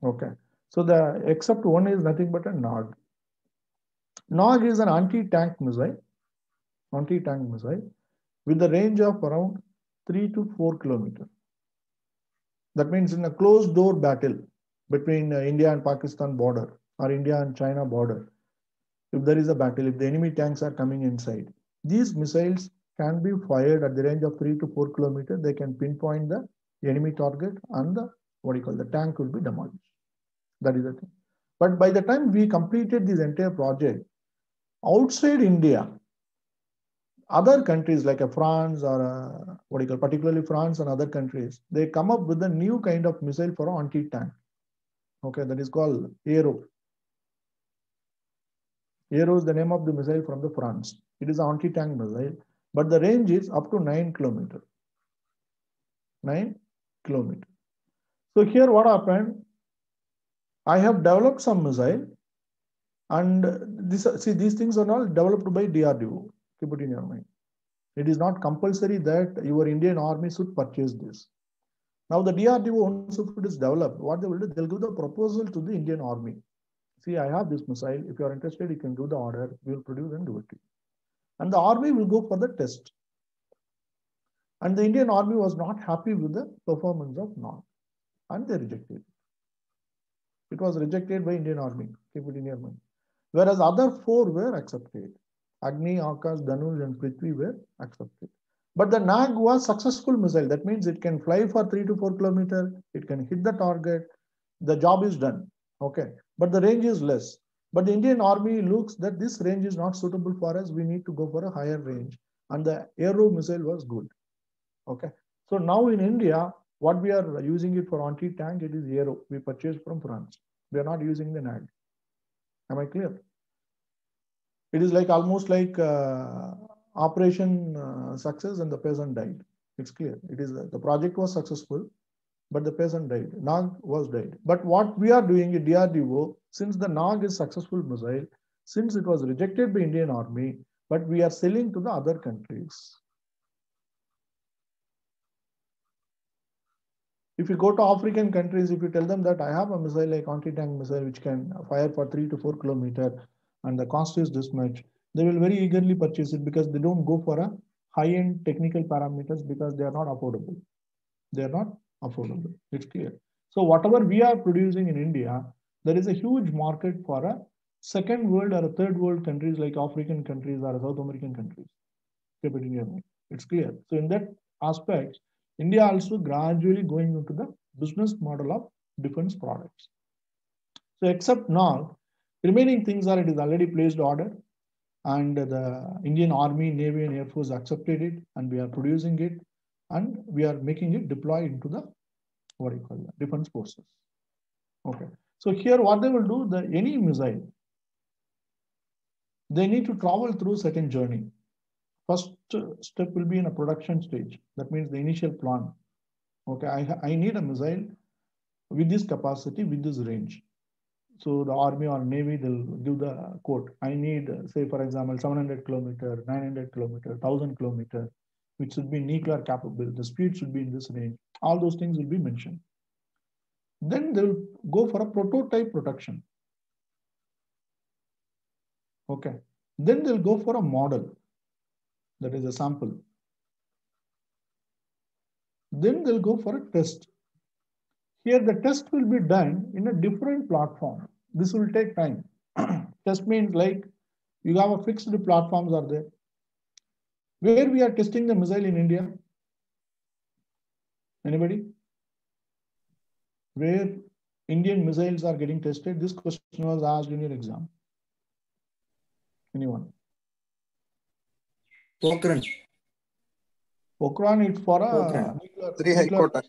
Okay. So the except one is nothing but a Nag. Nag is an anti-tank missile with a range of around 3 to 4 kilometers. That means in a closed door battle between India and Pakistan border or India and China border, if there is a battle, if the enemy tanks are coming inside, these missiles can be fired at the range of 3 to 4 kilometers. They can pinpoint the enemy target and the tank will be demolished. That is the thing. But by the time we completed this entire project, outside India, other countries like France or particularly France and other countries, they come up with a new kind of missile for anti-tank. Okay, that is called Aero. Aero is the name of the missile from the France. It is an anti-tank missile, but the range is up to 9 kilometers. 9 kilometers. So here what happened? I have developed some missile, and these things are all developed by DRDO. Keep it in your mind. It is not compulsory that your Indian Army should purchase this. Now the DRDO, once it is developed, what they will do, they'll give the proposal to the Indian Army. See, I have this missile. If you are interested, you can do the order. We will produce and do it. And the Army will go for the test. And the Indian Army was not happy with the performance of Nag, and they rejected it. It was rejected by Indian Army. Keep it in your mind. Whereas other 4 were accepted. Agni, Akash, Dhanush, and Prithvi were accepted. But the Nag was successful missile. That means it can fly for 3 to 4 kilometers. It can hit the target. The job is done. Okay. But the range is less. But the Indian Army looks that this range is not suitable for us. We need to go for a higher range. And the Aero missile was good. Okay. So now in India, what we are using it for anti-tank, it is Aero. We purchased from France. We are not using the Nag. Am I clear? It is like almost like operation success and the peasant died. It's clear. It is the project was successful, but the peasant died. Nag was died. But what we are doing at DRDO, since the Nag is successful missile, since it was rejected by Indian Army, but we are selling to the other countries. If you go to African countries, if you tell them that I have a missile like anti-tank missile which can fire for 3 to 4 kilometers and the cost is this much, they will very eagerly purchase it because they don't go for a high-end technical parameters because they are not affordable. They are not affordable. It's clear. So whatever we are producing in India, there is a huge market for a second world or a third world countries like African countries or South American countries. Keep it in your mind. It's clear. So in that aspect, India also gradually going into the business model of defense products. So except now, remaining things are, it is already placed order and the Indian Army, Navy and Air Force accepted it and we are producing it and we are making it deploy into the, defense forces. Okay. So here what they will do, any missile, they need to travel through certain journey. First step will be in a production stage. That means the initial plan. Okay, I need a missile with this capacity, with this range. So the Army or Navy, they'll give the quote. I need, say, for example, 700 kilometers, 900 kilometers, 1000 kilometers, which should be nuclear capable. The speed should be in this range. All those things will be mentioned. Then they'll go for a prototype production. Okay. Then they'll go for a model. That is a sample. Then they'll go for a test. Here the test will be done in a different platform. This will take time. Test means like you have a fixed platforms are there. Where we are testing the missile in India? Anybody? Where Indian missiles are getting tested? This question was asked in your exam. Anyone? Pokhran. Pokhran is for a Pokhran. nuclear, Sriharikota.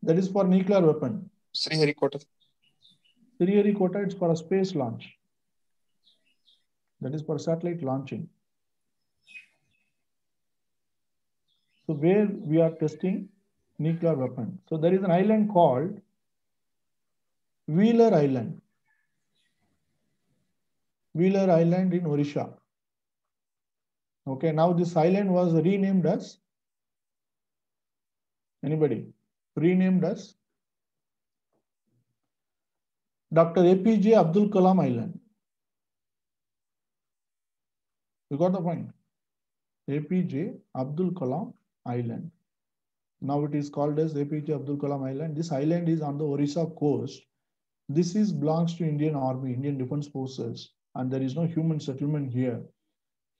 that is for nuclear weapon. Sriharikota. Sriharikota is for a space launch. That is for satellite launching. So where we are testing nuclear weapon. So there is an island called Wheeler Island. Wheeler Island in Odisha. Okay, now this island was renamed as, anybody? Renamed as Dr. APJ Abdul Kalam Island. You got the point? APJ Abdul Kalam Island. Now it is called as APJ Abdul Kalam Island. This island is on the Orissa coast. This is belongs to Indian Army, Indian Defense Forces, and there is no human settlement here.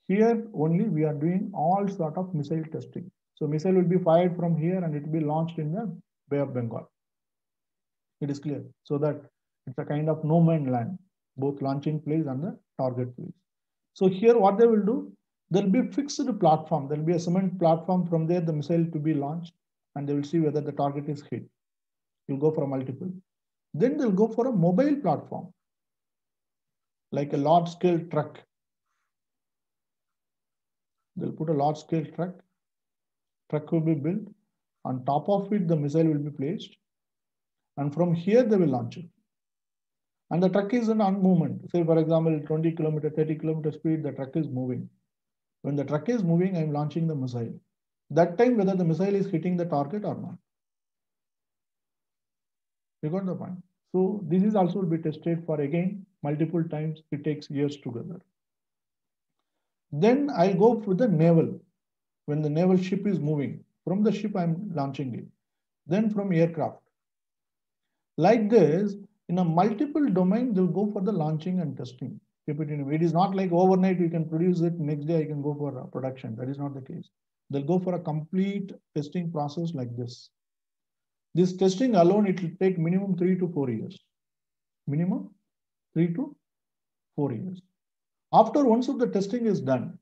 Here only we are doing all sort of missile testing. So missile will be fired from here and it will be launched in the Bay of Bengal. It is clear. So that it's a kind of no man's land, both launching place and the target place. So here what they will do, there will be fixed platform. There will be a cement platform. From there the missile to be launched and they will see whether the target is hit. You'll go for a multiple. Then they'll go for a mobile platform, like a large scale truck. They'll put a large scale truck. Truck will be built. On top of it, the missile will be placed. And from here, they will launch it. And the truck is on movement. Say, for example, 20 kilometer, 30 kilometer speed, the truck is moving. When the truck is moving, I'm launching the missile. That time, whether the missile is hitting the target or not. You got the point? So this is also will be tested for again multiple times. It takes years together. Then I go for the naval. When the naval ship is moving, from the ship I'm launching it. Then from aircraft. Like this, in a multiple domain, they'll go for the launching and testing. It is not like overnight we can produce it, next day I can go for production. That is not the case. They'll go for a complete testing process like this. This testing alone, it will take minimum 3 to 4 years. Minimum 3 to 4 years. After once of the testing is done,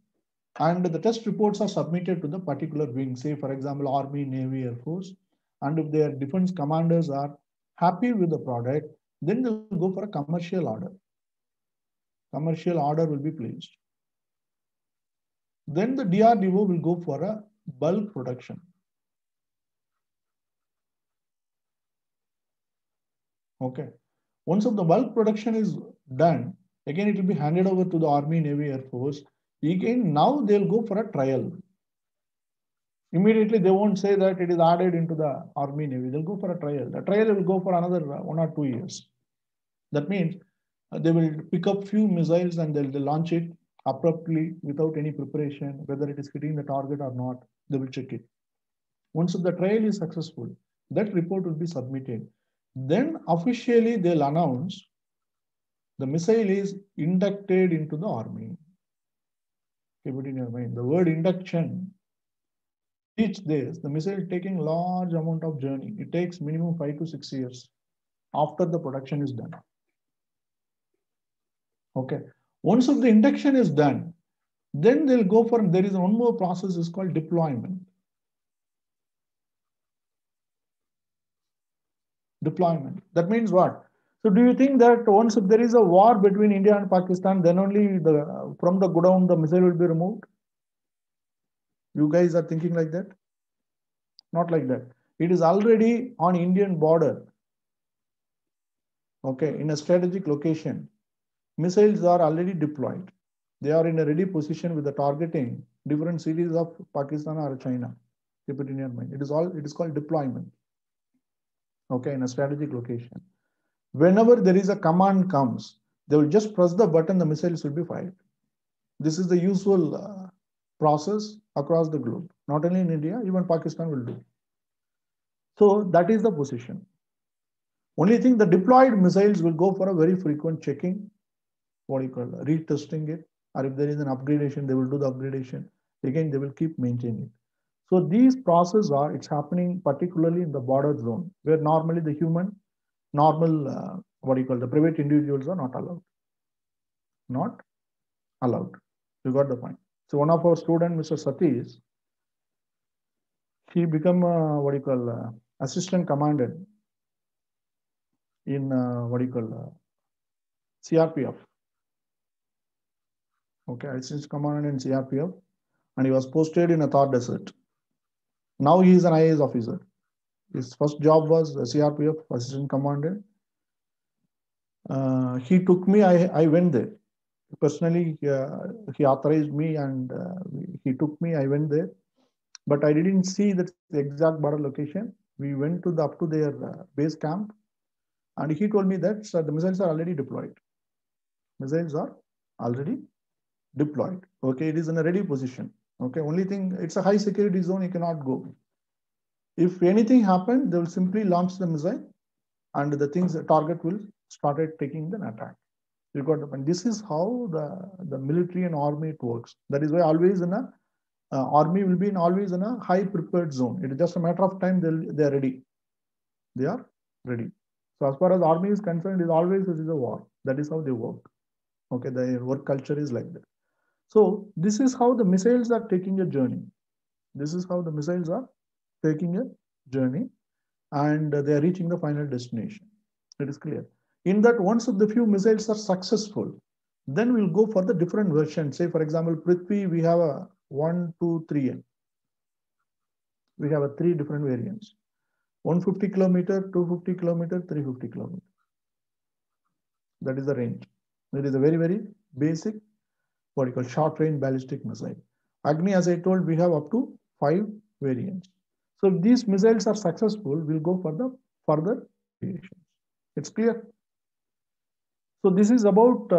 and the test reports are submitted to the particular wing, say for example, Army, Navy, Air Force, and if their defense commanders are happy with the product, then they'll go for a commercial order. Commercial order will be placed. Then the DRDO will go for a bulk production. Okay. Once of the bulk production is done, again it will be handed over to the Army, Navy, Air Force. Again, now they'll go for a trial. Immediately they won't say that it is added into the Army, Navy. They'll go for a trial. The trial will go for another 1 or 2 years. That means they will pick up few missiles and they'll launch it abruptly without any preparation, whether it is hitting the target or not, they will check it. Once the trial is successful, that report will be submitted. Then officially they'll announce the missile is inducted into the Army. Keep it in your mind. The word induction, teach this, the missile taking large amount of journey. It takes minimum 5 to 6 years after the production is done. Okay. Once of the induction is done, then they'll go for, there is one more process is called deployment. Deployment. That means what? So do you think that once if there is a war between India and Pakistan, then only from the godown the missile will be removed? You guys are thinking like that? Not like that. It is already on Indian border. Okay, in a strategic location. Missiles are already deployed. They are in a ready position with the targeting different cities of Pakistan or China. Keep it in your mind. It is called deployment. Okay, in a strategic location. Whenever there is a command comes, They will just press the button, the missiles will be fired. This is the usual process across the globe. Not only in India, even Pakistan will do. So that is the position. Only thing, the deployed missiles will go for a very frequent checking, what you call retesting it, or if there is an upgradation, they will do the upgradation. Again, they will keep maintaining it. So these processes are, it's happening particularly in the border zone, where normally the human, normal, the private individuals are not allowed. Not allowed. You got the point. So one of our students, Mr. Satish, he become assistant commandant in CRPF. Okay, assistant commandant in CRPF, and he was posted in a Thar Desert. Now he is an IAS officer. His first job was CRPF assistant commandant. He took me. I went there personally. He authorized me, and he took me. I went there, but I didn't see the exact border location. We went to up to their base camp, and he told me that the missiles are already deployed. Missiles are already deployed. Okay, it is in a ready position. Okay, only thing, it's a high security zone, you cannot go. If anything happened, they will simply launch the missile, and the target will start taking an attack. You got the point. This is how the military and army it works. That is why always in a army will be always in a high prepared zone. It is just a matter of time they are ready. They are ready. So as far as army is concerned, it is always this is a war. That is how they work. Okay, their work culture is like that. So this is how the missiles are taking a journey. This is how the missiles are taking a journey, and they are reaching the final destination. It is clear. In that, once the few missiles are successful, then we'll go for the different versions. Say, for example, Prithvi, we have a 1, 2, 3. We have a 3 different variants: 150 kilometer, 250 kilometer, 350 kilometer. That is the range. It is a very, very basic, what you call short range ballistic missile. Agni, as I told, we have up to 5 variants. So if these missiles are successful, we'll go for the further variations. It's clear. So this is about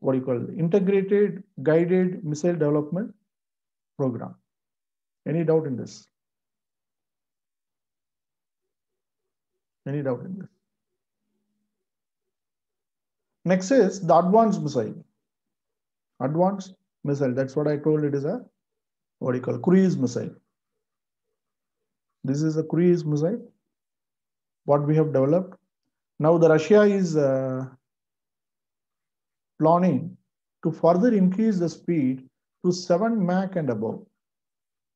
integrated guided missile development program. Any doubt in this? Any doubt in this? Next is the advanced missile. Advanced missile. That's what I told. It is a cruise missile. This is a cruise missile. What we have developed. Now the Russia is planning to further increase the speed to 7 Mach and above.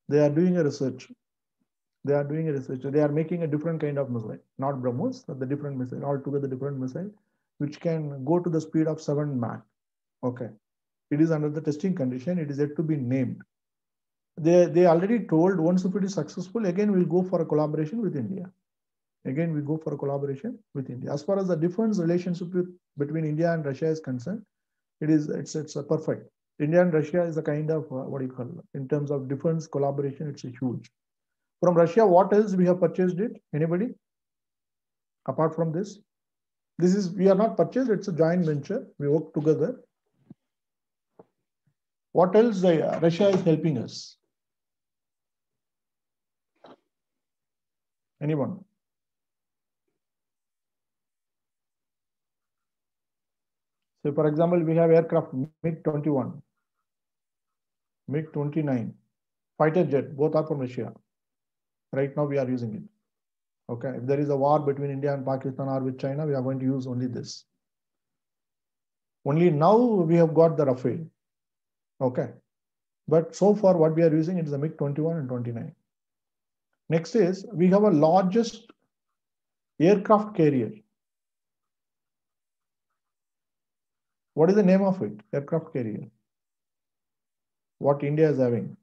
They are doing a research. They are making a different kind of missile, not BrahMos, but the different missile, altogether different missile, which can go to the speed of 7 Mach. Okay. It is under the testing condition. It is yet to be named. They already told once if it is successful, again we'll go for a collaboration with India. Again, we go for a collaboration with India. As far as the defense relationship between India and Russia is concerned, it's a perfect. India and Russia is a kind of in terms of defense collaboration, it's a huge. From Russia, what else we have purchased it? Anybody? Apart from this, we are not purchased. It's a joint venture. We work together. What else Russia is helping us? Anyone? So, for example, we have aircraft MiG-21, MiG-29, fighter jet, both are from Russia. Right now, we are using it. Okay, if there is a war between India and Pakistan or with China, we are going to use only this. Only now we have got the Rafale. Okay, but so far what we are using is the MiG-21 and 29. Next is we have a largest aircraft carrier. What is the name of it? Aircraft carrier. What India is having.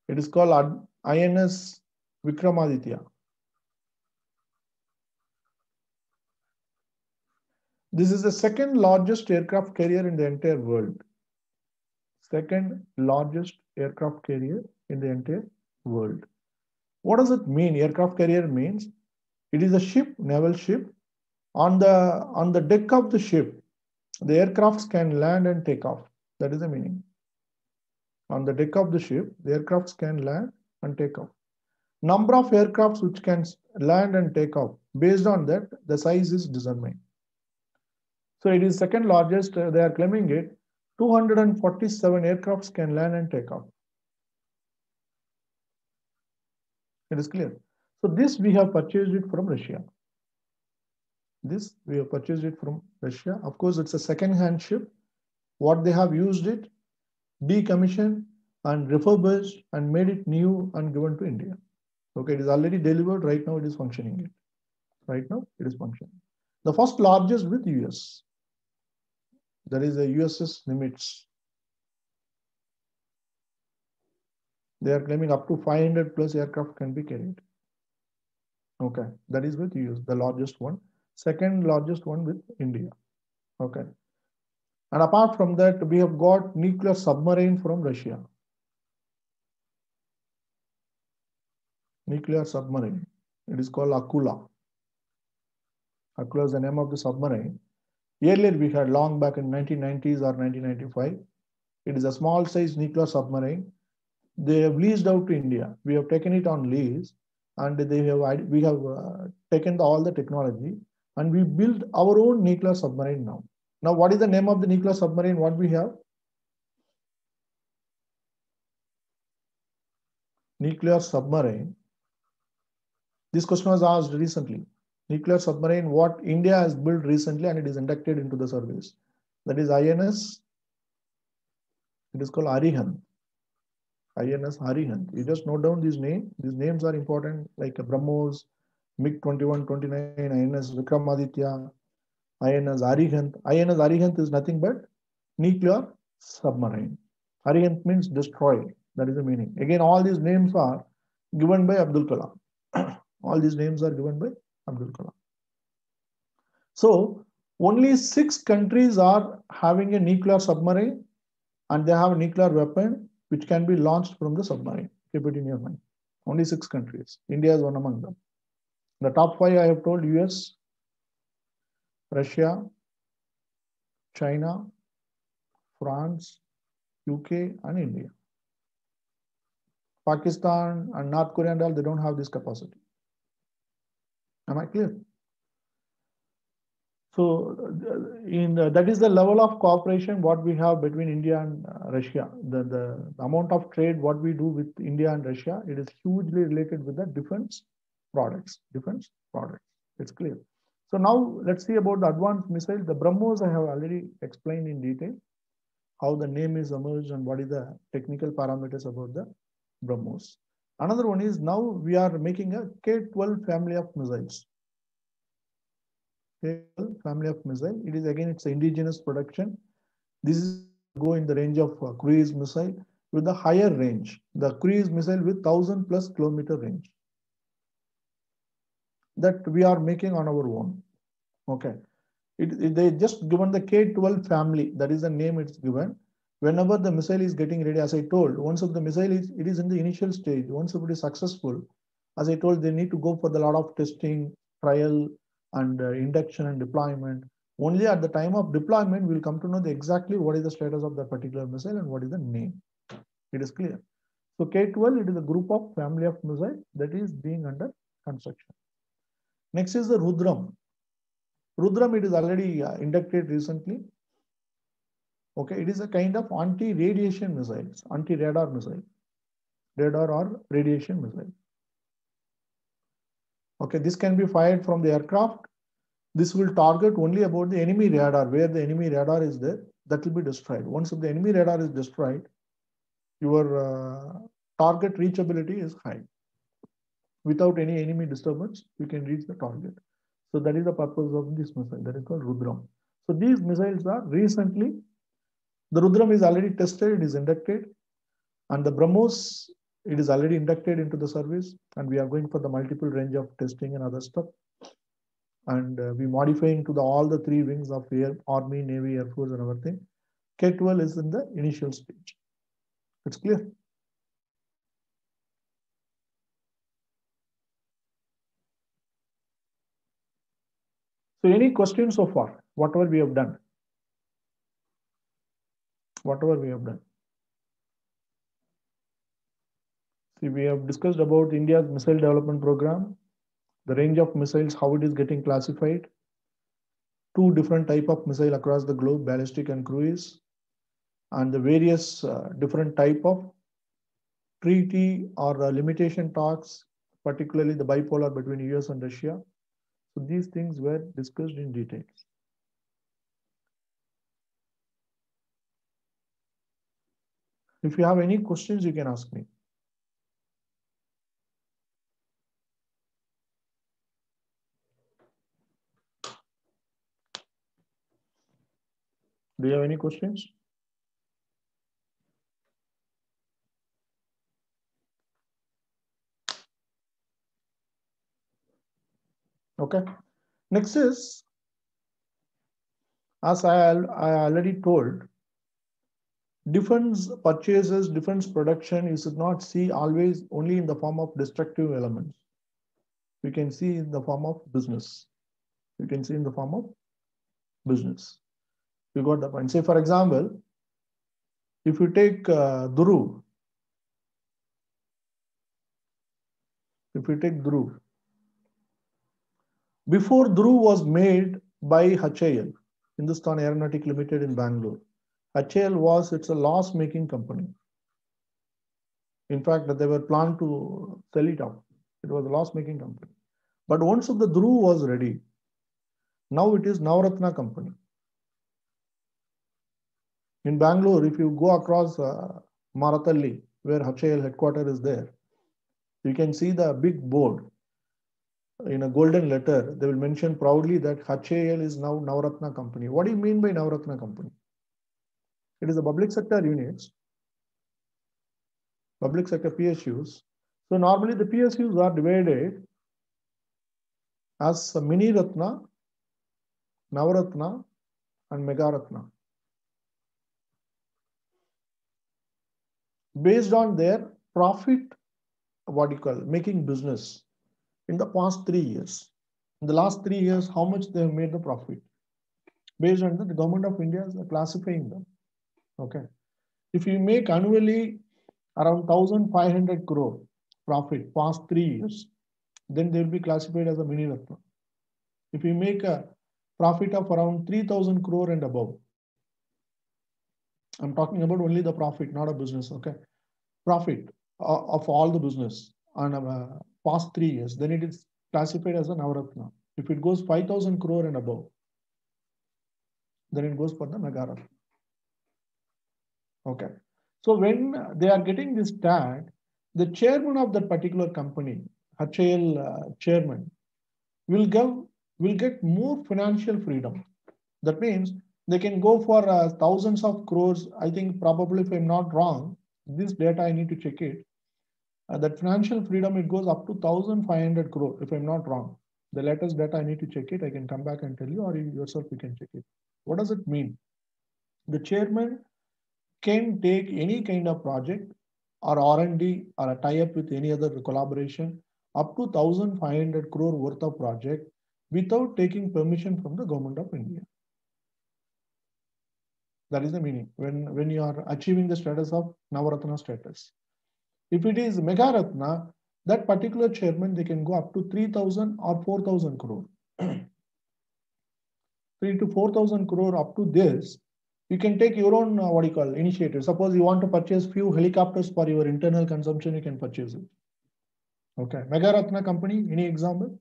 It is called INS Vikramaditya. This is the second largest aircraft carrier in the entire world. Second largest aircraft carrier in the entire world. What does it mean? Aircraft carrier means it is a ship, naval ship, On the deck of the ship, the aircrafts can land and take off. That is the meaning. On the deck of the ship, the aircrafts can land and take off. Number of aircrafts which can land and take off. Based on that, the size is determined. So it is second largest. They are claiming it. 247 aircrafts can land and take off. It is clear. So this we have purchased it from Russia. This we have purchased it from Russia. Of course, it's a second-hand ship. What they have used it, decommissioned and refurbished and made it new and given to India. Okay, it is already delivered. Right now, it is functioning. Right now, it is functioning. The first largest with US. That is the USS Nimitz. They are claiming up to 500 plus aircraft can be carried. Okay, that is with US, the largest one. Second largest one with India. Okay. And apart from that, we have got nuclear submarine from Russia. Nuclear submarine. It is called Akula. Akula is the name of the submarine. Earlier we had long back in 1990s or 1995. It is a small size nuclear submarine. They have leased out to India. We have taken it on lease, and we have taken all the technology, and we built our own nuclear submarine now. Now, what is the name of the nuclear submarine? What we have? Nuclear submarine. This question was asked recently. Nuclear submarine, what India has built recently, and it is inducted into the service. That is INS. It is called Arihant. INS Arihant. You just note down these names. These names are important, like BrahMos, MiG-21, 29, INS Vikramaditya, INS Arihant. INS Arihant is nothing but nuclear submarine. Arihant means destroy. That is the meaning. Again, all these names are given by Abdul Kalam. All these names are given by Abdul Kalam. So only 6 countries are having a nuclear submarine, and they have a nuclear weapon which can be launched from the submarine. Keep it in your mind. Only 6 countries. India is one among them. The top 5 I have told: US, Russia, China, France, UK, and India. Pakistan and North Korea and all, they don't have this capacity. Am I clear? So that is the level of cooperation what we have between India and Russia. The amount of trade what we do with India and Russia, it is hugely related with the defense products. It's clear. So now let's see about the advanced missile. The BrahMos I have already explained in detail how the name is emerged and what is the technical parameters about the BrahMos. Another one is now we are making a K-12 family of missiles. Family of missile. It is again, it's an indigenous production. This is go in the range of cruise missile with the higher range. The cruise missile with 1,000 plus kilometer range. That we are making on our own. Okay. They just given the K-12 family. That is the name it's given. Whenever the missile is getting ready, as I told, once of the missile it is in the initial stage. Once it is successful, as I told, they need to go for the lot of testing, trial, and induction and deployment. Only at the time of deployment, we'll come to know exactly what is the status of that particular missile and what is the name. It is clear. So K-12, it is a group of family of missile that is being under construction. Next is the Rudram. Rudram, it is already inducted recently. Okay, it is a kind of anti-radiation missiles, anti-radar missile, radar or radiation missile. Okay, this can be fired from the aircraft. This will target only about the enemy radar, where the enemy radar is there, that will be destroyed. Once the enemy radar is destroyed, your target reachability is high. Without any enemy disturbance, you can reach the target. So that is the purpose of this missile, that is called Rudram. So these missiles are recently, the Rudram is already tested, it is inducted, and the BrahMos, it is already inducted into the service, and we are going for the multiple range of testing and other stuff. And we modifying to all the 3 wings of Air, Army, Navy, Air Force, and everything. K-12 is in the initial stage. It's clear. So any questions so far? Whatever we have done. Whatever we have done. See, we have discussed about India's missile development program, the range of missiles, how it is getting classified, two different type of missile across the globe, ballistic and cruise, and the various different type of treaty or limitation talks, particularly the bipolar between US and Russia. So these things were discussed in detail. If you have any questions, you can ask me. Do you have any questions? Okay. Next is, as I already told, defense purchases, defense production, you should not see always only in the form of destructive elements. You can see in the form of business. You can see in the form of business. You got the point. Say, for example, if you take Dhruv, before Dhruv was made by HAL, Hindustan Aeronautic Limited in Bangalore, HAL it's a loss-making company. In fact, they were planned to sell it out. It was a loss-making company. But once the Dhruv was ready, now it is Navratna company. In Bangalore, if you go across Marathalli, where HAL headquarters is there, you can see the big board in a golden letter. They will mention proudly that HAL is now Navratna company. What do you mean by Navratna company? It is a public sector units, public sector PSUs. So normally the PSUs are divided as Mini Ratna, Navaratna, and Mega Ratna, based on their profit, making business in the past 3 years. In the last 3 years, how much they have made the profit. Based on that, the government of India is classifying them. Okay. If you make annually around 1,500 crore profit past 3 years, then they will be classified as a Mini Ratna. If you make a profit of around 3,000 crore and above, I'm talking about only the profit, not a business, okay? Profit of all the business on past 3 years, then it is classified as a Navaratna. If it goes 5,000 crore and above, then it goes for the Mega Ratna. Okay. So when they are getting this tag, the chairman of that particular company, HAL chairman, will get more financial freedom. That means they can go for thousands of crores. I think probably, if I'm not wrong, this data I need to check it. That financial freedom, it goes up to 1,500 crore, if I'm not wrong. The latest data, I need to check it. I can come back and tell you, or you yourself you can check it. What does it mean? The chairman can take any kind of project or R&D or a tie-up with any other collaboration up to 1,500 crore worth of project without taking permission from the government of India. That is the meaning when you are achieving the status of Navaratna status. If it is Mega Ratna, that particular chairman, they can go up to 3,000 or 4,000 crore. 3 to 4,000 crore up to this. You can take your own initiative. Suppose you want to purchase few helicopters for your internal consumption, you can purchase it. Okay. Mega Ratna company, any example?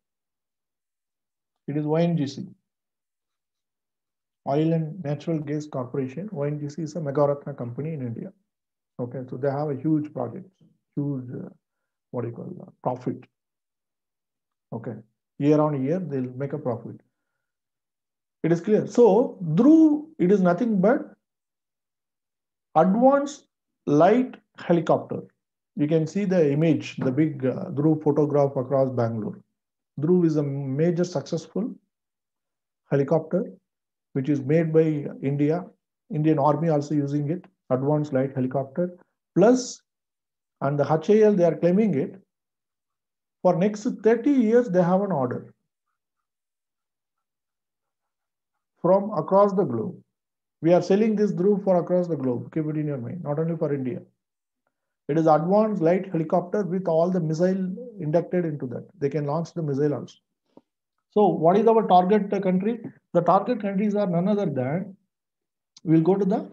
It is ONGC, Oil and Natural Gas Corporation. ONGC is a Mega Ratna company in India. Okay, so they have a huge project, huge profit. Okay, year on year they'll make a profit. It is clear. So Dhruv, it is nothing but advanced light helicopter. You can see the image, the big Dhruv photograph across Bangalore. Dhruv is a major successful helicopter which is made by India. Indian Army also using it, advanced light helicopter. Plus, and the HAL, they are claiming it. For next 30 years, they have an order. from across the globe. We are selling this Dhruv for across the globe. Keep it in your mind, not only for India. It is advanced light helicopter with all the missile inducted into that. They can launch the missile also. So what is our target country? The target countries are none other than, we'll go to the,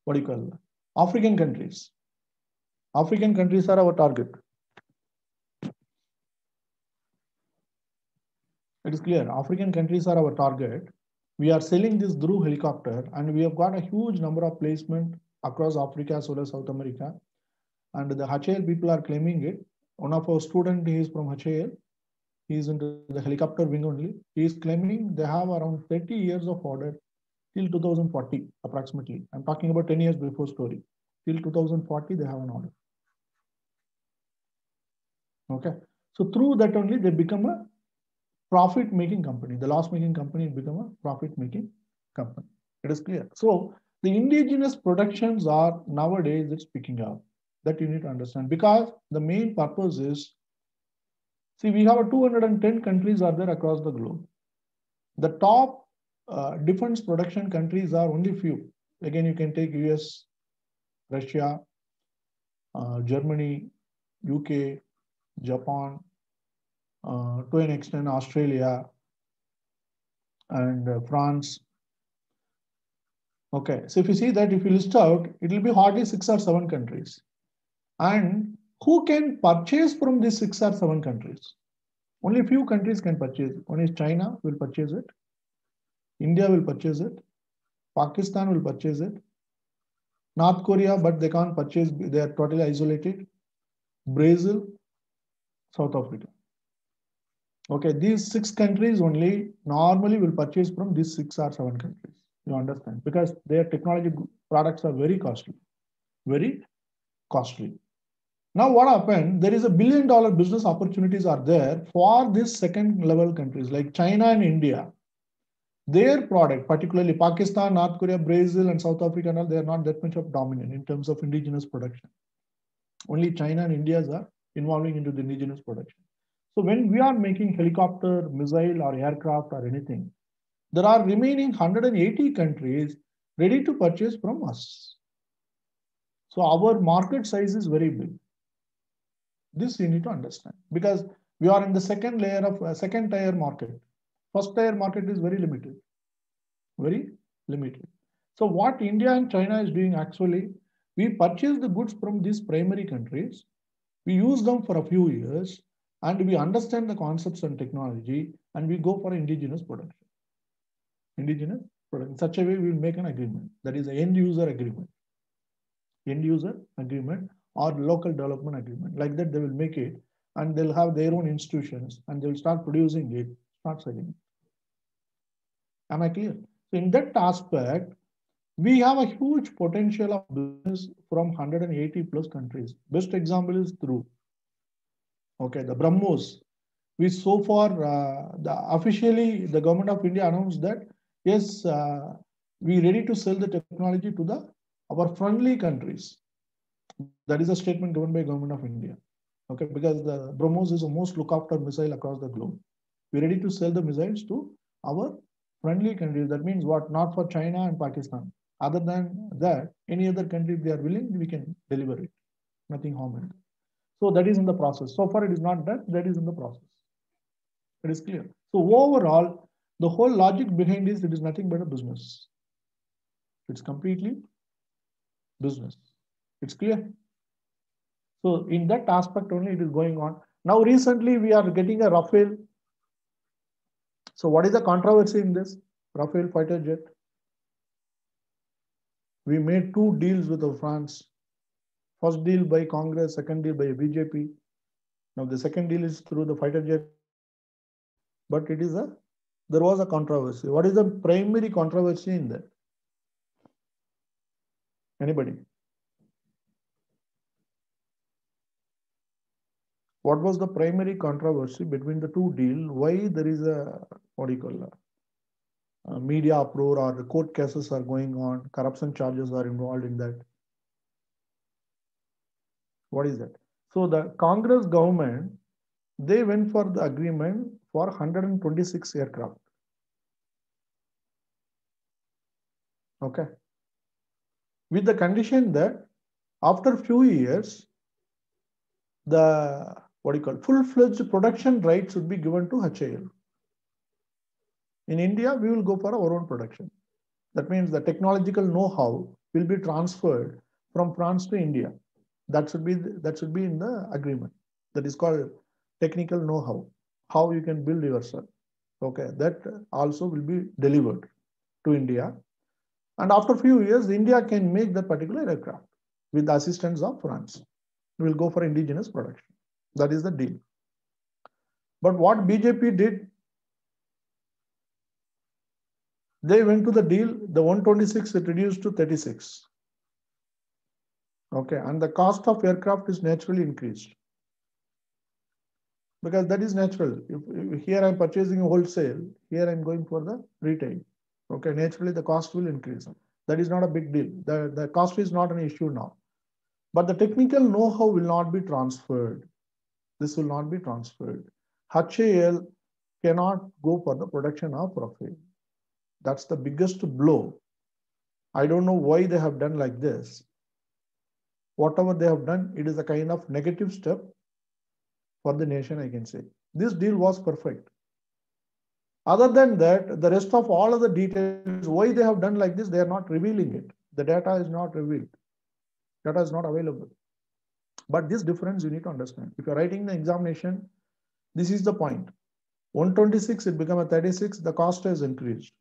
what do you call that? African countries. African countries are our target. It is clear. African countries are our target. We are selling this Dhruv helicopter and we have got a huge number of placement across Africa as well as South America. And the HAL people are claiming it. One of our students, he is from HAL. He is into the helicopter wing only. He is claiming they have around 30 years of order till 2040 approximately. I'm talking about 10 years before story. Till 2040 they have an order. Okay. So through that only they become a profit-making company. The loss-making company become a profit-making company. It is clear. So the indigenous productions are nowadays it's picking up. That you need to understand, because the main purpose is, see, we have 210 countries are there across the globe. The top defense production countries are only few. Again, you can take US, Russia, Germany, UK, Japan, to an extent Australia, and France. Okay, so if you see that, if you list out, it will be hardly 6 or 7 countries. And who can purchase from these 6 or 7 countries? Only few countries can purchase. One is China will purchase it. India will purchase it. Pakistan will purchase it. North Korea, but they can't purchase. They are totally isolated. Brazil, South Africa. Okay, these 6 countries only normally will purchase from these 6 or 7 countries. You understand? Because their technology products are very costly. Very costly. Now what happened? There is $1 billion business opportunities are there for these second level countries like China and India. Their product, particularly Pakistan, North Korea, Brazil, and South Africa, they are not that much of dominant in terms of indigenous production. Only China and India are involving into the indigenous production. So when we are making helicopter, missile, or aircraft or anything, there are remaining 180 countries ready to purchase from us. So our market size is very big. This you need to understand, because we are in the second layer of second tier market. First tier market is very limited, very limited. So what India and China is doing actually, we purchase the goods from these primary countries, we use them for a few years, and we understand the concepts and technology, and we go for indigenous production. Indigenous production. In such a way, we will make an agreement. That is an end user agreement. End user agreement or local development agreement. Like that, they will make it, and they'll have their own institutions, and they'll start producing it, start selling it. Am I clear? So in that aspect, we have a huge potential of business from 180 plus countries. Best example is Dhruv. Okay, the BrahMos. We so far, officially, the government of India announced that, yes, we ready to sell the technology to our friendly countries. That is a statement given by government of India. Okay, because the BrahMos is the most looked after missile across the globe. We're ready to sell the missiles to our friendly countries. That means what? Not for China and Pakistan. Other than that, any other country, if they are willing, we can deliver it. Nothing harm in it. So that is in the process. So far, it is not done. That is in the process. It is clear. So overall, the whole logic behind this, it is nothing but a business. It's completely business. It's clear. So in that aspect only, it is going on. Now, recently, we are getting a Rafale. So what is the controversy in this Rafale fighter jet? We made 2 deals with France. First deal by Congress, second deal by BJP. Now the second deal is through the fighter jet. But there was a controversy. What is the primary controversy in that? Anybody? What was the primary controversy between the 2 deals? Why there is a, what do you call that? Media uproar or the court cases are going on, corruption charges are involved in that. What is that? So the Congress government, they went for the agreement for 126 aircraft. Okay. With the condition that after few years, the full-fledged production rights would be given to HAL. In India, we will go for our own production. That means the technological know-how will be transferred from France to India. That should be in the agreement. That is called technical know-how, how you can build yourself. Okay, that also will be delivered to India. And after a few years, India can make that particular aircraft with the assistance of France. We will go for indigenous production. That is the deal. But what BJP did, they went to the deal, the 126 it reduced to 36. Okay, and the cost of aircraft is naturally increased. Because that is natural. If here I'm purchasing a wholesale, here I'm going for the retail. Okay, naturally the cost will increase. That is not a big deal. The cost is not an issue now. But the technical know-how will not be transferred. This will not be transferred. HAL cannot go for the production of Rafale. That's the biggest blow. I don't know why they have done like this. Whatever they have done, it is a kind of negative step for the nation, I can say. This deal was perfect. Other than that, the rest of all of the details, why they have done like this, they are not revealing it. The data is not revealed. Data is not available. But this difference you need to understand. If you're writing the examination, this is the point. 126, it became a 36, the cost has increased.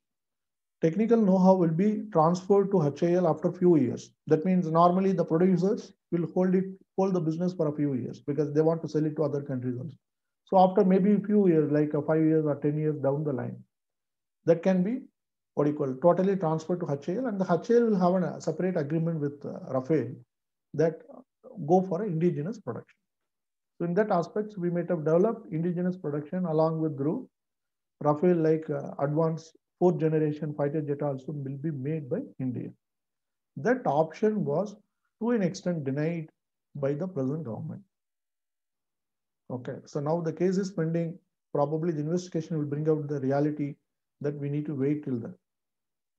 Technical know-how will be transferred to HAL after a few years. That means normally the producers will hold the business for a few years because they want to sell it to other countries also. So after maybe a few years, like 5 years or 10 years down the line, that can be totally transferred to HAL, and the HAL will have a separate agreement with Rafale that go for an indigenous production. So in that aspect, we might have developed indigenous production along with Rafale, like advanced 4th generation fighter jet also will be made by India. That option was to an extent denied by the present government. Okay, so now the case is pending. Probably the investigation will bring out the reality that we need to wait till then.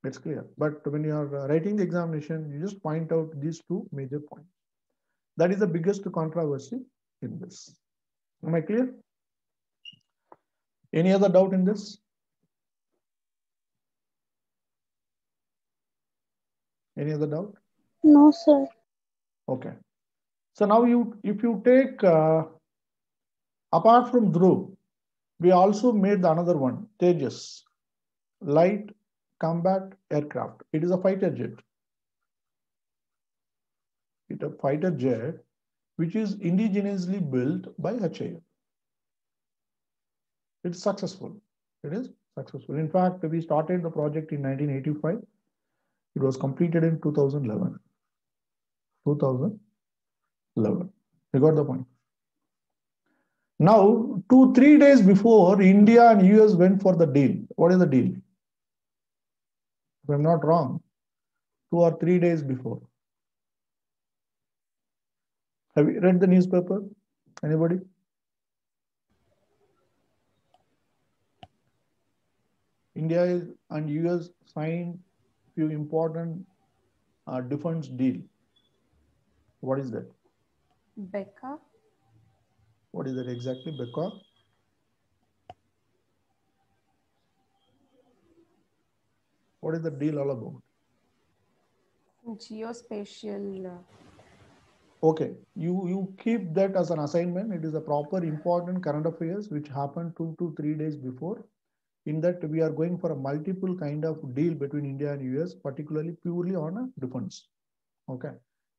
It's clear. But when you are writing the examination, you just point out these two major points. That is the biggest controversy in this. Am I clear? Any other doubt in this? Any other doubt? No, sir. Okay. So now if you take, apart from Dhruv, we also made another one, Tejas, light combat aircraft. It is a fighter jet. It's a fighter jet which is indigenously built by HAL. It's successful. It is successful. In fact, we started the project in 1985. It was completed in 2011. 2011. You got the point. Now, 2-3 days before, India and US went for the deal. What is the deal? If I'm not wrong, 2 or 3 days before. Have you read the newspaper? Anybody? India and US signed few important defense deal. What is that? Becca. What is that exactly, Becca? What is the deal all about? Geospatial. Okay, you keep that as an assignment. It is a proper important current affairs which happened 2 to 3 days before. In that we are going for a multiple kind of deal between India and US, particularly purely on a defense. Okay.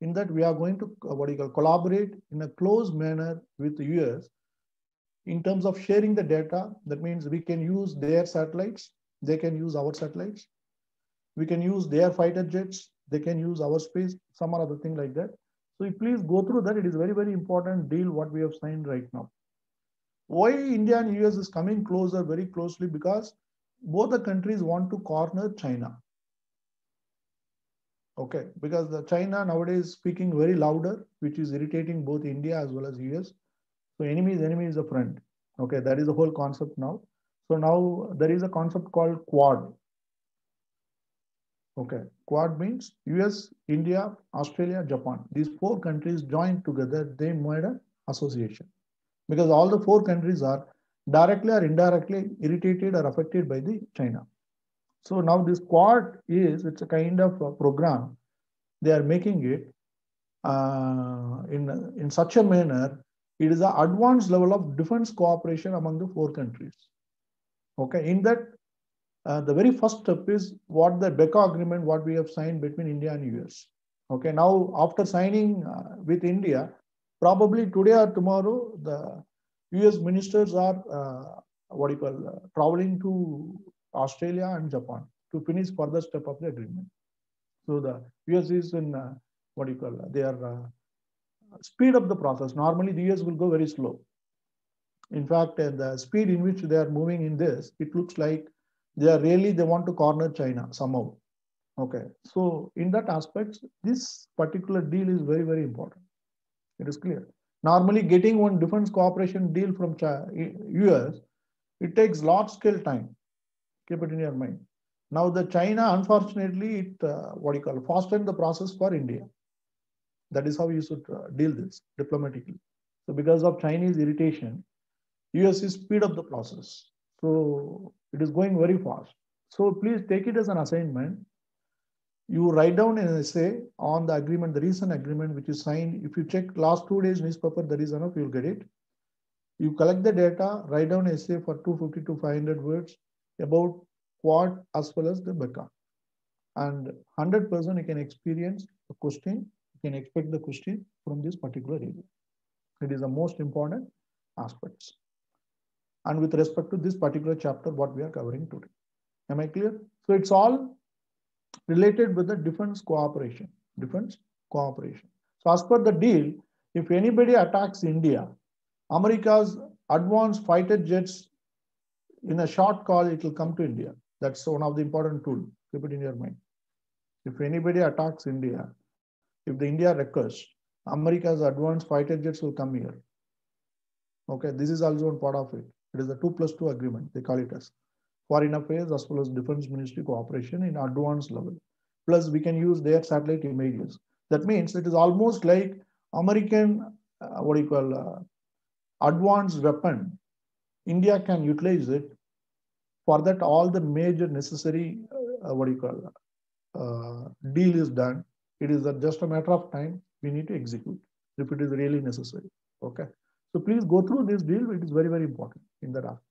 In that we are going to collaborate in a close manner with the US in terms of sharing the data. That means we can use their satellites, they can use our satellites, we can use their fighter jets, they can use our space, some other thing like that. So you please go through that. It is very, very important deal what we have signed right now. Why India and US is coming closer, very closely, because both the countries want to corner China. Okay, because the China nowadays is speaking very louder, which is irritating both India as well as US. So enemy is a friend. Okay, that is the whole concept now. So now there is a concept called Quad. Okay, Quad means US, India, Australia, Japan. These four countries joined together, they made an association because all the four countries are directly or indirectly irritated or affected by the China. So now this Quad it's a kind of a program. They are making it in such a manner, it is an advanced level of defense cooperation among the four countries. Okay, in that, the very first step is what the BECA agreement, what we have signed between India and US. Okay, now after signing with India, probably today or tomorrow, the US ministers are traveling to Australia and Japan to finish further step of the agreement. So the US is in they are speed up the process. Normally, the US will go very slow. In fact, the speed in which they are moving in this, it looks like they want to corner China somehow. Okay, so in that aspect, this particular deal is very, very important. It is clear. Normally, getting one defense cooperation deal from US, it takes large scale time. Keep it in your mind. Now, the China, unfortunately, it fastened the process for India. That is how you should deal this diplomatically. So, because of Chinese irritation, US is speed up the process. So it is going very fast. So please take it as an assignment. You write down an essay on the agreement, the recent agreement which is signed. If you check last 2 days newspaper, that is enough, you'll get it. You collect the data, write down an essay for 250 to 500 words about Quad as well as the BECA. And 100% you can experience the question, you can expect the question from this particular area. It is the most important aspects. And with respect to this particular chapter, what we are covering today. Am I clear? So it's all related with the defense cooperation. Defense cooperation. So as per the deal, if anybody attacks India, America's advanced fighter jets, in a short call, it will come to India. That's one of the important tools. Keep it in your mind. If anybody attacks India, if the India recurs, America's advanced fighter jets will come here. Okay, this is also one part of it. It is the 2+2 agreement, they call it as foreign affairs as well as defense ministry cooperation in advanced level. Plus, we can use their satellite images. That means it is almost like American, advanced weapon. India can utilize it. For that, all the major necessary, deal is done. It is just a matter of time we need to execute if it is really necessary. Okay. So please go through this deal. It is very, very important in that aspect.